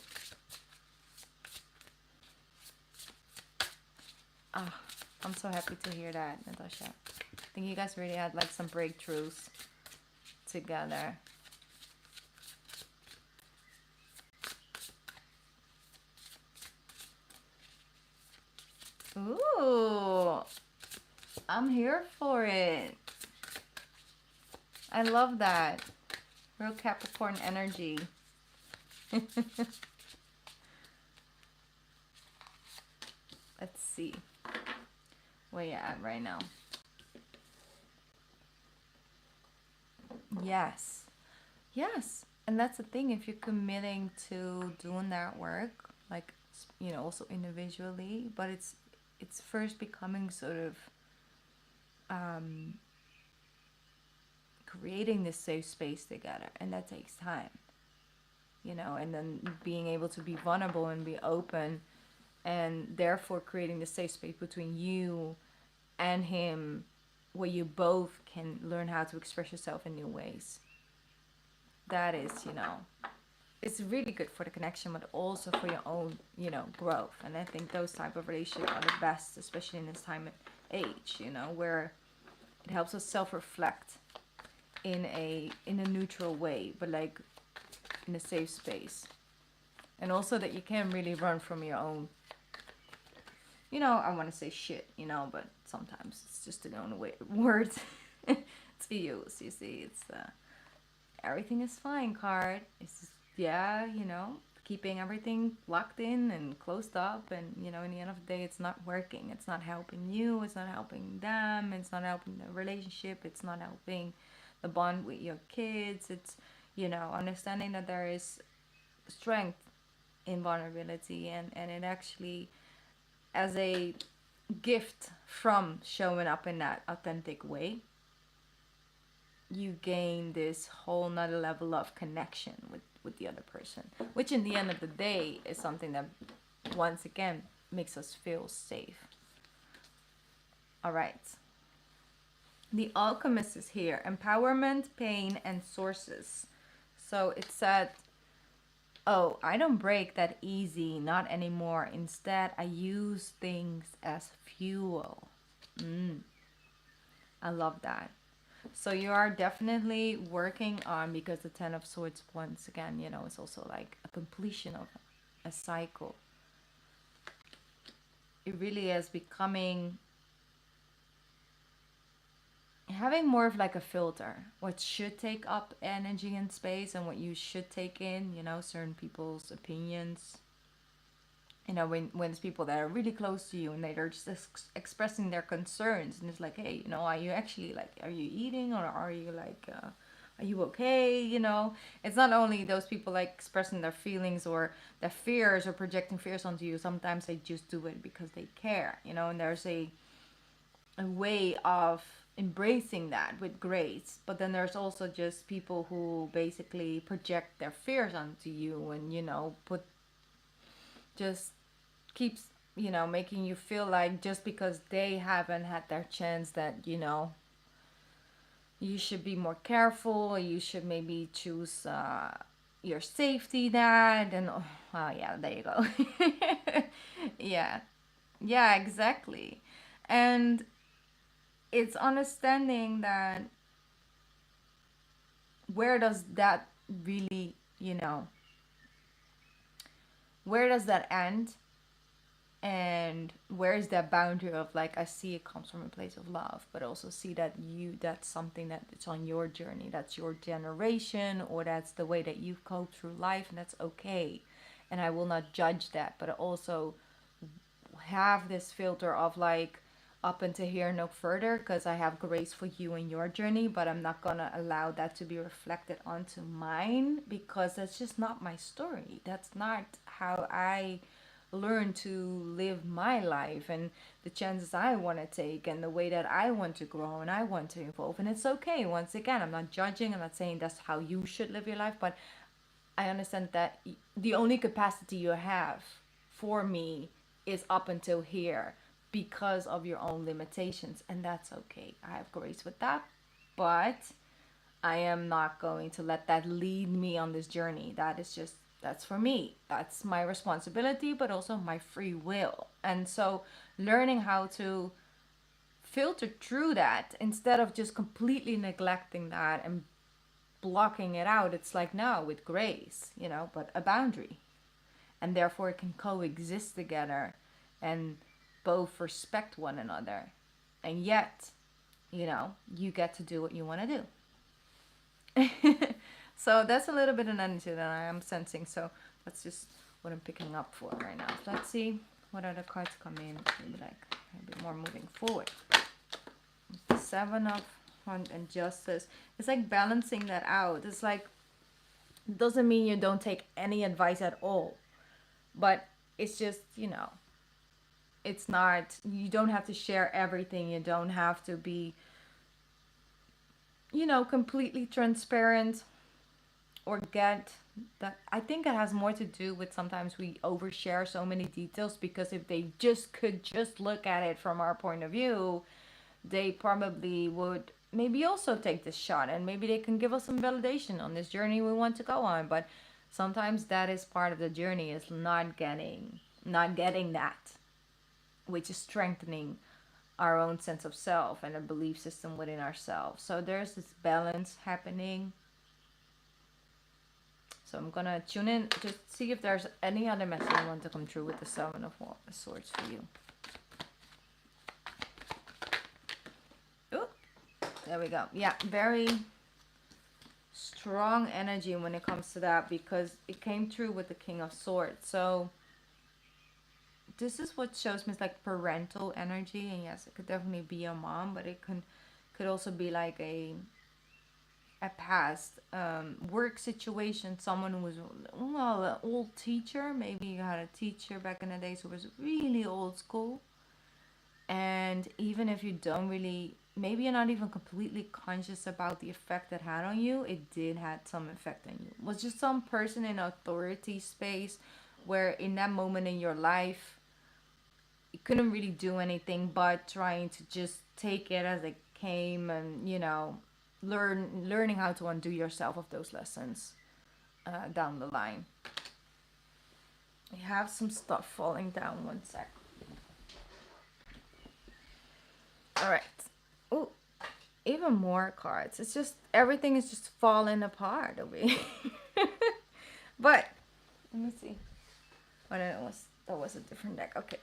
[SPEAKER 1] Ah, I'm so happy to hear that, Natasha. I think you guys really had like some breakthroughs together. Ooh, I'm here for it. I love that. Real Capricorn energy. Let's see. Where you at right now? Yes. Yes. And that's the thing. If you're committing to doing that work, like, you know, also individually, but it's first becoming sort of creating this safe space together, and that takes time, you know, and then being able to be vulnerable and be open, and therefore creating the safe space between you and him, where you both can learn how to express yourself in new ways. That is, you know, it's really good for the connection, but also for your own, you know, growth. And I think those type of relationships are the best, especially in this time and age, you know, where it helps us self-reflect in a neutral way, but like in a safe space. And also that you can really run from your own, you know, I want to say shit, you know, but sometimes it's just the only way words to use. You see, it's everything is fine card. It's just, yeah, you know, keeping everything locked in and closed up, and you know, in the end of the day, it's not working. It's not helping you. It's not helping them. It's not helping the relationship. It's not helping the bond with your kids. It's, you know, understanding that there is strength in vulnerability, and it actually, as a gift from showing up in that authentic way, you gain this whole nother level of connection with the other person, which in the end of the day is something that once again makes us feel safe. All right, the alchemist is here. Empowerment, pain, and sources. So it said, oh, I don't break that easy, not anymore. Instead, I use things as fuel. I love that. So you are definitely working on, because the Ten of Swords, once again, you know, it's also like a completion of a cycle. It really is becoming, having more of like a filter. What should take up energy and space, and what you should take in, you know, certain people's opinions. You know, when it's people that are really close to you and they're just expressing their concerns, and it's like, hey, you know, are you actually like, are you eating, or are you like, are you okay? You know, it's not only those people like expressing their feelings or their fears or projecting fears onto you. Sometimes they just do it because they care, you know, and there's a way of embracing that with grace. But then there's also just people who basically project their fears onto you, and you know, put, just keeps, you know, making you feel like just because they haven't had their chance, that, you know, you should be more careful, you should maybe choose your safety, that, and oh, yeah, there you go. Yeah, yeah, exactly. And it's understanding that, where does that really, you know, where does that end, and where is that boundary of like, I see it comes from a place of love, but also see that that's something that it's on your journey, that's your generation, or that's the way that you've coped through life, and that's okay, and I will not judge that, but also have this filter of like, up until here, no further, because I have grace for you and your journey, but I'm not gonna allow that to be reflected onto mine, because that's just not my story. That's not how I learn to live my life, and the chances I want to take, and the way that I want to grow and I want to evolve. And it's okay. Once again, I'm not judging. I'm not saying that's how you should live your life, but I understand that the only capacity you have for me is up until here, because of your own limitations, and that's okay. I have grace with that, but I am not going to let that lead me on this journey. That is just, that's for me. That's my responsibility, but also my free will. And so learning how to filter through that instead of just completely neglecting that and blocking it out. It's like, no, with grace, but a boundary. And therefore it can coexist together and both respect one another. And yet, you get to do what you want to do. So that's a little bit of energy that I am sensing. So that's just what I'm picking up for right now. So let's see what other cards come in. Maybe like a bit more moving forward. The Seven of Wands and Justice. It's like balancing that out. It's like, it doesn't mean you don't take any advice at all. But it's just, it's not, you don't have to share everything. You don't have to be, completely transparent or get that. I think it has more to do with sometimes we overshare so many details, because if they could just look at it from our point of view, they probably would maybe also take this shot, and maybe they can give us some validation on this journey we want to go on. But sometimes that is part of the journey, is not getting that, which is strengthening our own sense of self and a belief system within ourselves. So there's this balance happening. So I'm gonna tune in, just see if there's any other message I want to come through with the Seven of Swords for you. Ooh, there we go. Yeah, very strong energy when it comes to that, because it came through with the King of Swords. So this is what shows me, it's like parental energy. And yes, it could definitely be a mom, but it could also be like a past work situation. Someone who was, well, an old teacher. Maybe you had a teacher back in the days who was really old school. And even if you don't really, maybe you're not even completely conscious about the effect it had on you, it did had some effect on you. It was just some person in authority space where in that moment in your life, you couldn't really do anything but trying to just take it as it came, and learning how to undo yourself of those lessons down the line. We have some stuff falling down. One sec. All right. Oh, even more cards. It's just, everything is just falling apart over here. But let me see. Oh, no, that was a different deck. Okay.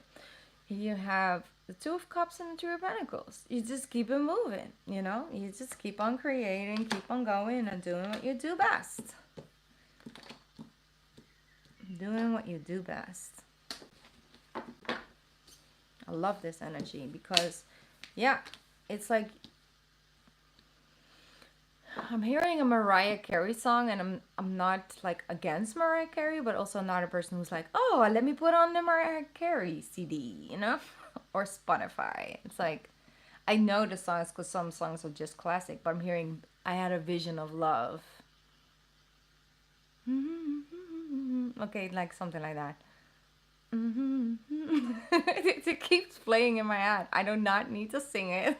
[SPEAKER 1] You have the Two of Cups and the Two of Pentacles. You just keep it moving, You just keep on creating, keep on going, and doing what you do best. Doing what you do best. I love this energy because, yeah, it's like I'm hearing a Mariah Carey song, and I'm not like against Mariah Carey, but also not a person who's like, oh, let me put on the Mariah Carey CD, or Spotify. It's like, I know the songs because some songs are just classic, but I'm hearing I Had a Vision of Love. Okay, like something like that. It keeps playing in my head. I do not need to sing it.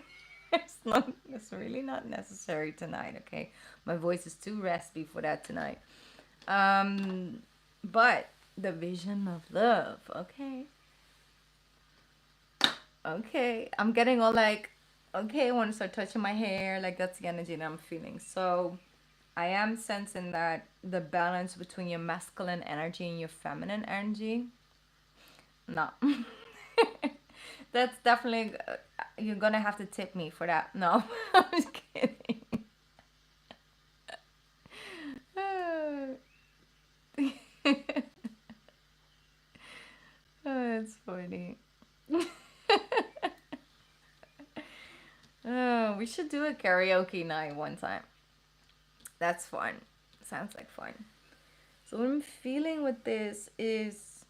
[SPEAKER 1] It's really not necessary tonight, okay? My voice is too raspy for that tonight. But the vision of love, okay? Okay, I'm getting all like, okay, I want to start touching my hair. Like, that's the energy that I'm feeling. So I am sensing that the balance between your masculine energy and your feminine energy. No. That's definitely, you're gonna have to tip me for that. No, I'm just kidding. Oh, that's funny. Oh, we should do a karaoke night one time. That's fun. Sounds like fun. So what I'm feeling with this is,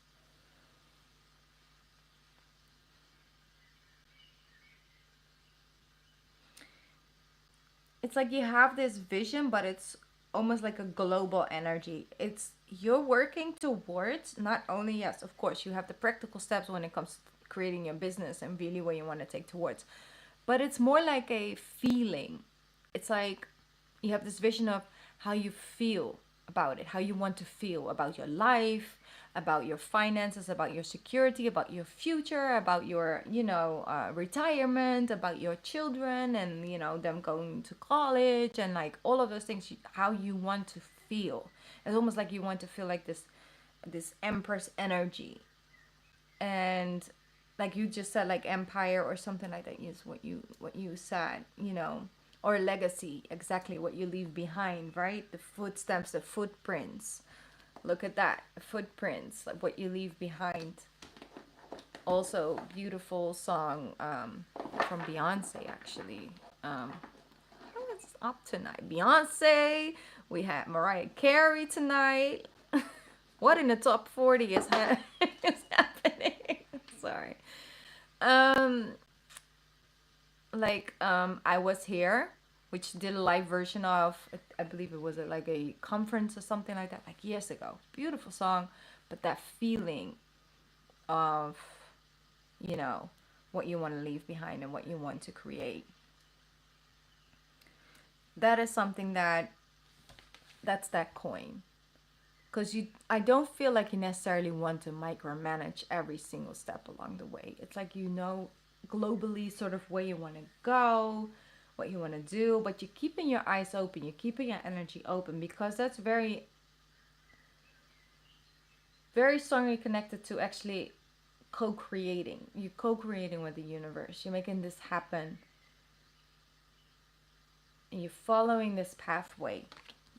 [SPEAKER 1] it's like you have this vision, but it's almost like a global energy. It's, you're working towards, not only, yes, of course, you have the practical steps when it comes to creating your business and really where you want to take towards, but it's more like a feeling. It's like you have this vision of how you feel about it, how you want to feel about your life, about your finances, about your security, about your future, about your, retirement, about your children, and them going to college, and like all of those things. How you want to feel. It's almost like you want to feel like this empress energy, and like you just said, like empire or something like that is what you said, or legacy, exactly what you leave behind, right? The footsteps, the footprints. Look at that, footprints, like what you leave behind. Also, beautiful song from Beyonce, actually. What's up tonight? Beyonce. We had Mariah Carey tonight. What in the top 40 is happening? Sorry. Um, I Was Here, which did a live version of, I believe it was like a conference or something like that, like years ago. Beautiful song, but that feeling of, you know, what you want to leave behind and what you want to create. That is something that's that coin. Because I don't feel like you necessarily want to micromanage every single step along the way. It's like, globally sort of where you want to go, what you want to do, but you're keeping your eyes open, you're keeping your energy open, because that's very, very strongly connected to actually co-creating. You're co-creating with the universe. You're making this happen. And you're following this pathway.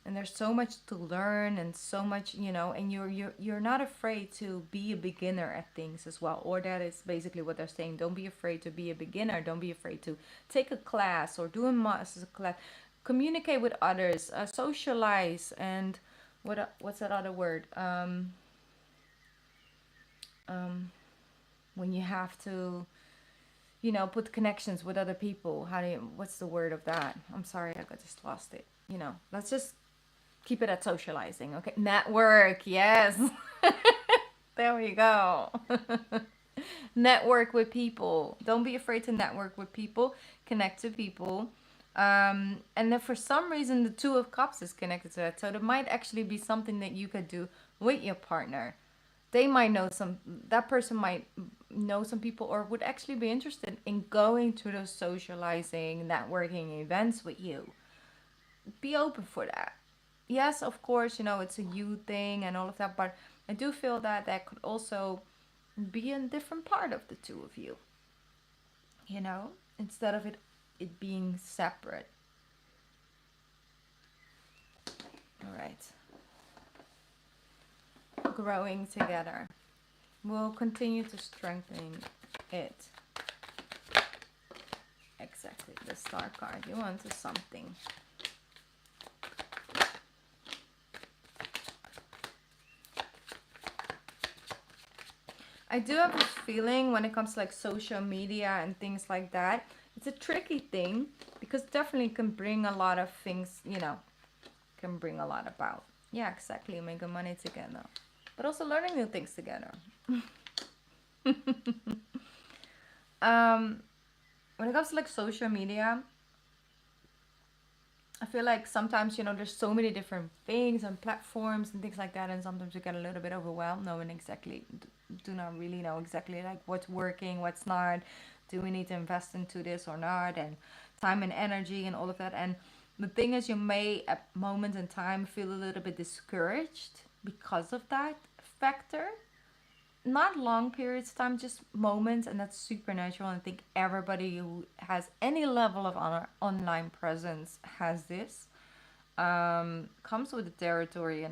[SPEAKER 1] And there's so much to learn, and so much, and you're not afraid to be a beginner at things as well. Or that is basically what they're saying. Don't be afraid to be a beginner. Don't be afraid to take a class or do a master's class. Communicate with others, socialize, and what's that other word? When you have to, put connections with other people. What's the word of that? I'm sorry, I just lost it. Let's just keep it at socializing. Okay, network. Yes. There we go. Network with people. Don't be afraid to network with people. Connect to people. And then for some reason the Two of Cups is connected to that, so there might actually be something that you could do with your partner. They might know that person might know some people, or would actually be interested in going to those socializing, networking events with you. Be open for that. Yes, of course, it's a you thing and all of that, but I do feel that that could also be a different part of the two of you, instead of it being separate. All right. Growing together. We'll continue to strengthen it. Exactly. The Star card. You wanted something. I do have a feeling when it comes to like social media and things like that, it's a tricky thing, because definitely can bring a lot of things, can bring a lot about. Yeah, exactly. Making money together, but also learning new things together. When it comes to like social media, I feel like sometimes, there's so many different things and platforms and things like that, and sometimes you get a little bit overwhelmed knowing exactly, do not really know exactly like what's working, what's not. Do we need to invest into this or not? And time and energy and all of that. And the thing is, you may at moments in time feel a little bit discouraged because of that factor. Not long periods of time, just moments, and that's super natural. And I think everybody who has any level of online presence has this. Comes with the territory,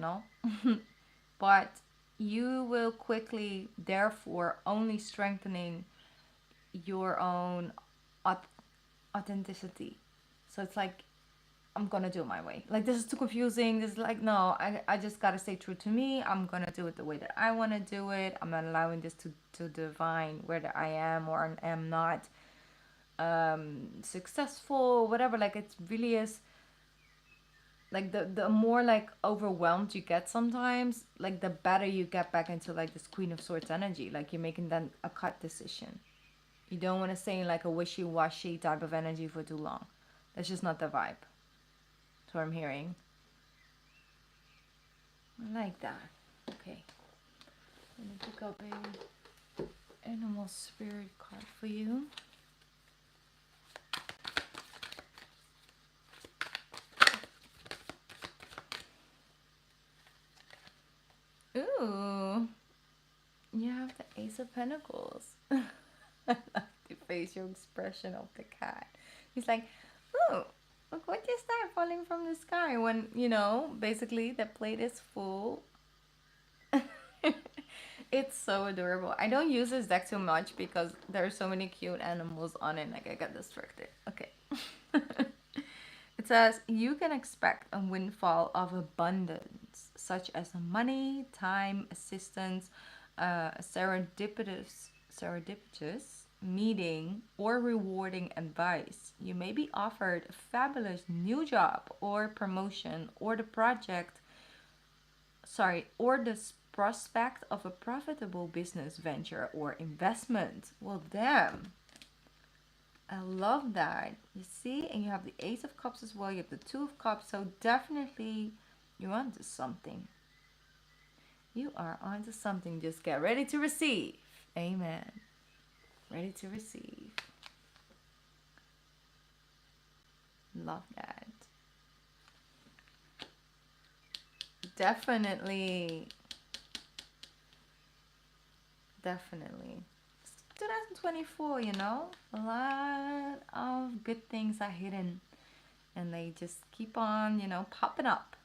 [SPEAKER 1] but you will quickly, therefore, only strengthening your own authenticity. So it's like, I'm gonna do it my way. Like, this is too confusing. This is like, no, I just gotta stay true to me. I'm gonna do it the way that I wanna do it. I'm not allowing this to define whether I am or am not successful, whatever. Like, it really is, like, the more like overwhelmed you get sometimes, like the better you get back into like this Queen of Swords energy. Like, you're making then a cut decision. You don't want to stay in like a wishy-washy type of energy for too long. That's just not the vibe. That's what I'm hearing. I like that. Okay. Let me pick up a animal spirit card for you. Ooh, you have the Ace of Pentacles. I love the facial expression of the cat. He's like, ooh, look, what is that falling from the sky? When, you know, basically the plate is full. It's so adorable. I don't use this deck too much because there are so many cute animals on it. Like, I got distracted. Okay. It says, you can expect a windfall of abundance, such as money, time, assistance, serendipitous meeting, or rewarding advice. You may be offered a fabulous new job or promotion, or or the prospect of a profitable business venture or investment. Well, damn. I love that. You see? And you have the Ace of Cups as well. You have the Two of Cups. So definitely you're onto something. You are onto something. Just get ready to receive. Amen. Ready to receive. Love that. Definitely. Definitely. 2024, you know, a lot of good things are hidden and they just keep on, you know, popping up.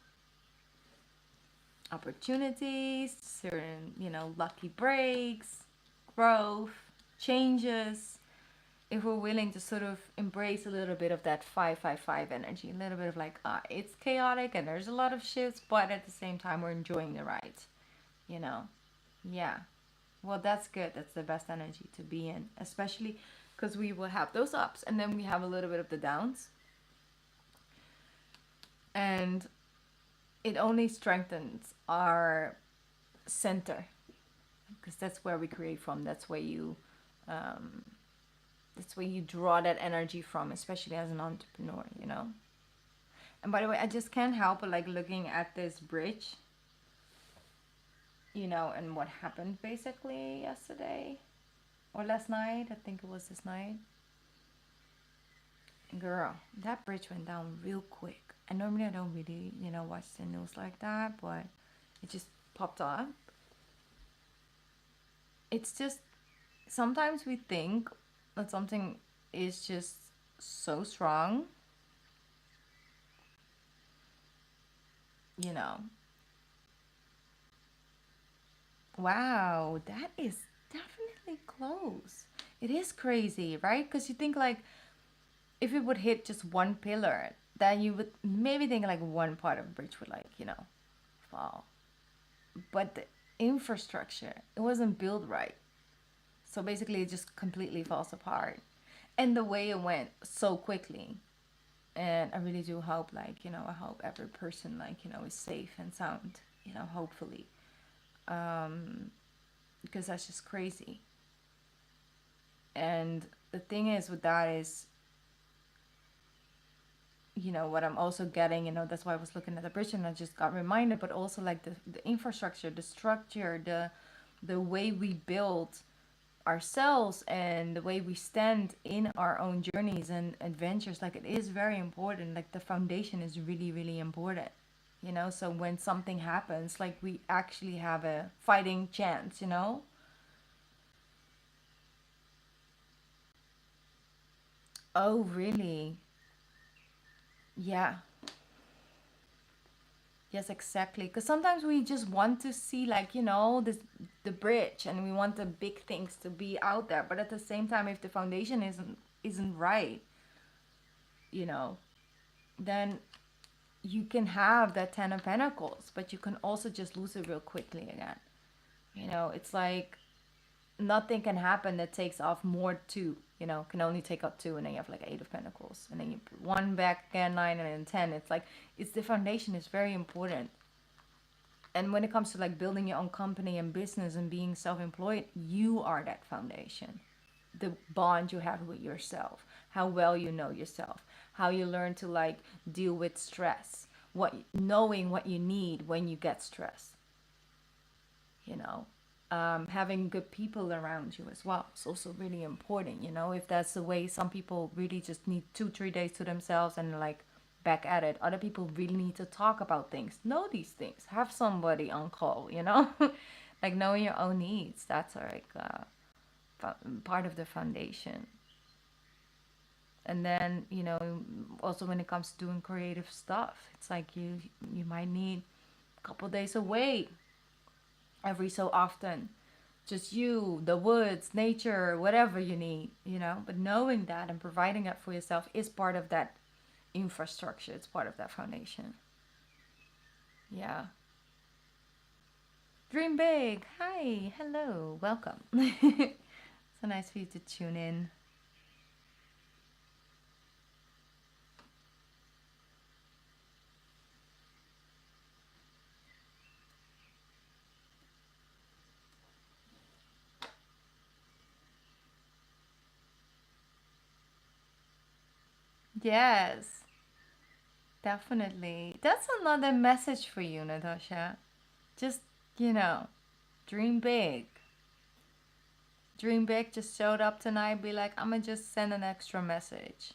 [SPEAKER 1] Opportunities, certain, you know, lucky breaks, growth, changes. If we're willing to sort of embrace a little bit of that 555 energy, a little bit of like, it's chaotic and there's a lot of shifts, but at the same time, we're enjoying the ride, you know? Yeah. Well, that's good. That's the best energy to be in, especially because we will have those ups and then we have a little bit of the downs. And it only strengthens our center because that's where we create from. That's where you draw that energy from, especially as an entrepreneur, you know. And by the way, I just can't help but like looking at this bridge, you know, and what happened basically yesterday or last night. I think it was this night. Girl, that bridge went down real quick. And normally I don't really, you know, watch the news like that, but it just popped up. It's just sometimes we think that something is just so strong, you know. Wow, that is definitely close. It is crazy, right? Because you think like if it would hit just one pillar, then you would maybe think like one part of the bridge would like, you know, fall. But the infrastructure, it wasn't built right. So basically it just completely falls apart. And the way it went so quickly. And I really do hope like, you know, I hope every person like, you know, is safe and sound, you know, hopefully. Because that's just crazy. And the thing is with that is, you know, what I'm also getting, you know, that's why I was looking at the bridge and I just got reminded, but also like the infrastructure, the structure, the way we build ourselves and the way we stand in our own journeys and adventures, like it is very important. Like the foundation is really, really important, you know, so when something happens, like we actually have a fighting chance, you know. Oh, really? Yeah. Yes, exactly. Because sometimes we just want to see, like, you know, the bridge, and we want the big things to be out there. But at the same time, if the foundation isn't right, you know, then you can have that Ten of Pentacles, but you can also just lose it real quickly again. You know, it's like nothing can happen that takes off more two. You know, can only take out two, and then you have like Eight of Pentacles, and then you put one back again, nine, and then 10. It's like it's the foundation is very important. And when it comes to like building your own company and business and being self-employed, you are that foundation. The bond you have with yourself, how well you know yourself, how you learn to like deal with stress, what knowing what you need when you get stressed, you know. Having good people around you as well. It's also really important, if that's the way some people really just need 2-3 days to themselves and like back at it. Other people really need to talk about things, know these things, have somebody on call. Like knowing your own needs. That's like part of the foundation. And then also when it comes to doing creative stuff, it's like you might need a couple days away every so often, just you, the woods, nature, whatever you need, but knowing that and providing that for yourself is part of that infrastructure. It's part of that foundation. Yeah. Dream big. Hi, hello, welcome. So nice for you to tune in. Yes, definitely. That's another message for you, Natasha. Just, you know, dream big. Dream big just showed up tonight. Be like, I'm gonna just send an extra message.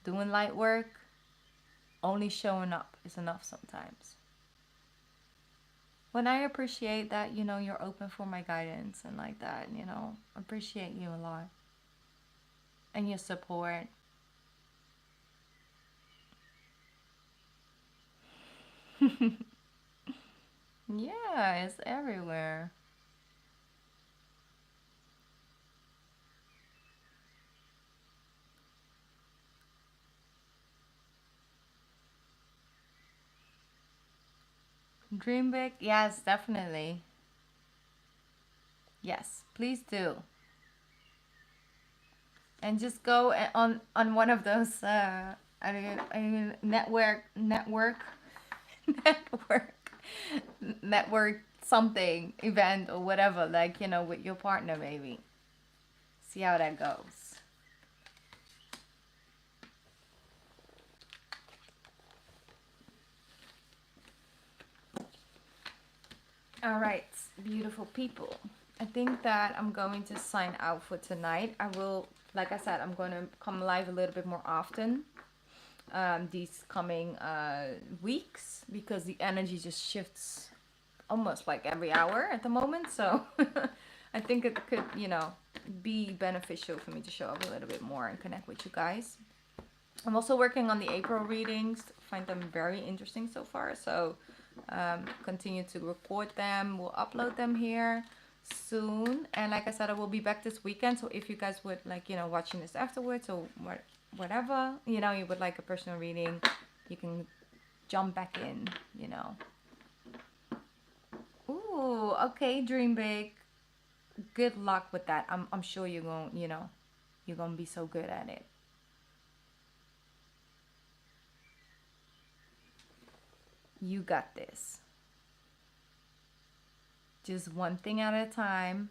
[SPEAKER 1] Doing light work, only showing up is enough sometimes. When I appreciate that, you're open for my guidance and like that, appreciate you a lot. And your support. Yeah, it's everywhere. Dream big? Yes, definitely. Yes, please do. And just go on one of those I mean network network network something event or whatever, like with your partner maybe. See how that goes. All right, beautiful people. I think that I'm going to sign out for tonight. I will, like I said, I'm going to come live a little bit more often these coming weeks, because the energy just shifts almost like every hour at the moment. So I think it could, be beneficial for me to show up a little bit more and connect with you guys. I'm also working on the April readings. Find them very interesting so far. So continue to record them. We'll upload them here soon. And like I said, I will be back this weekend. So if you guys would like, watching this afterwards or whatever, you would like a personal reading, you can jump back in. Ooh, okay, dream big. Good luck with that. I'm sure you're gonna be so good at it. You got this. Just one thing at a time,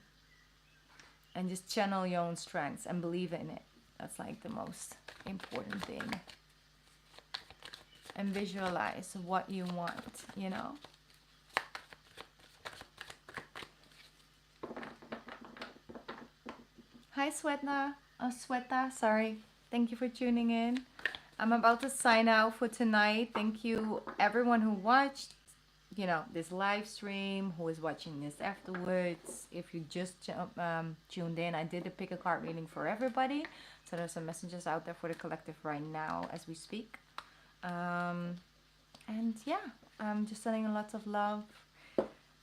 [SPEAKER 1] and just channel your own strengths and believe in it. That's like the most important thing. And visualize what you want. Hi, Sweta, sorry. Thank you for tuning in. I'm about to sign out for tonight. Thank you, everyone who watched, this live stream, who is watching this afterwards. If you just tuned in, I did a pick a card reading for everybody. So there's some messages out there for the collective right now as we speak. And yeah, I'm just sending lots of love.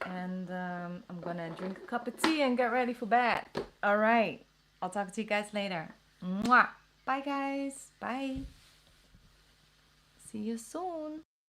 [SPEAKER 1] And I'm gonna drink a cup of tea and get ready for bed. All right. I'll talk to you guys later. Mwah. Bye, guys. Bye. See you soon.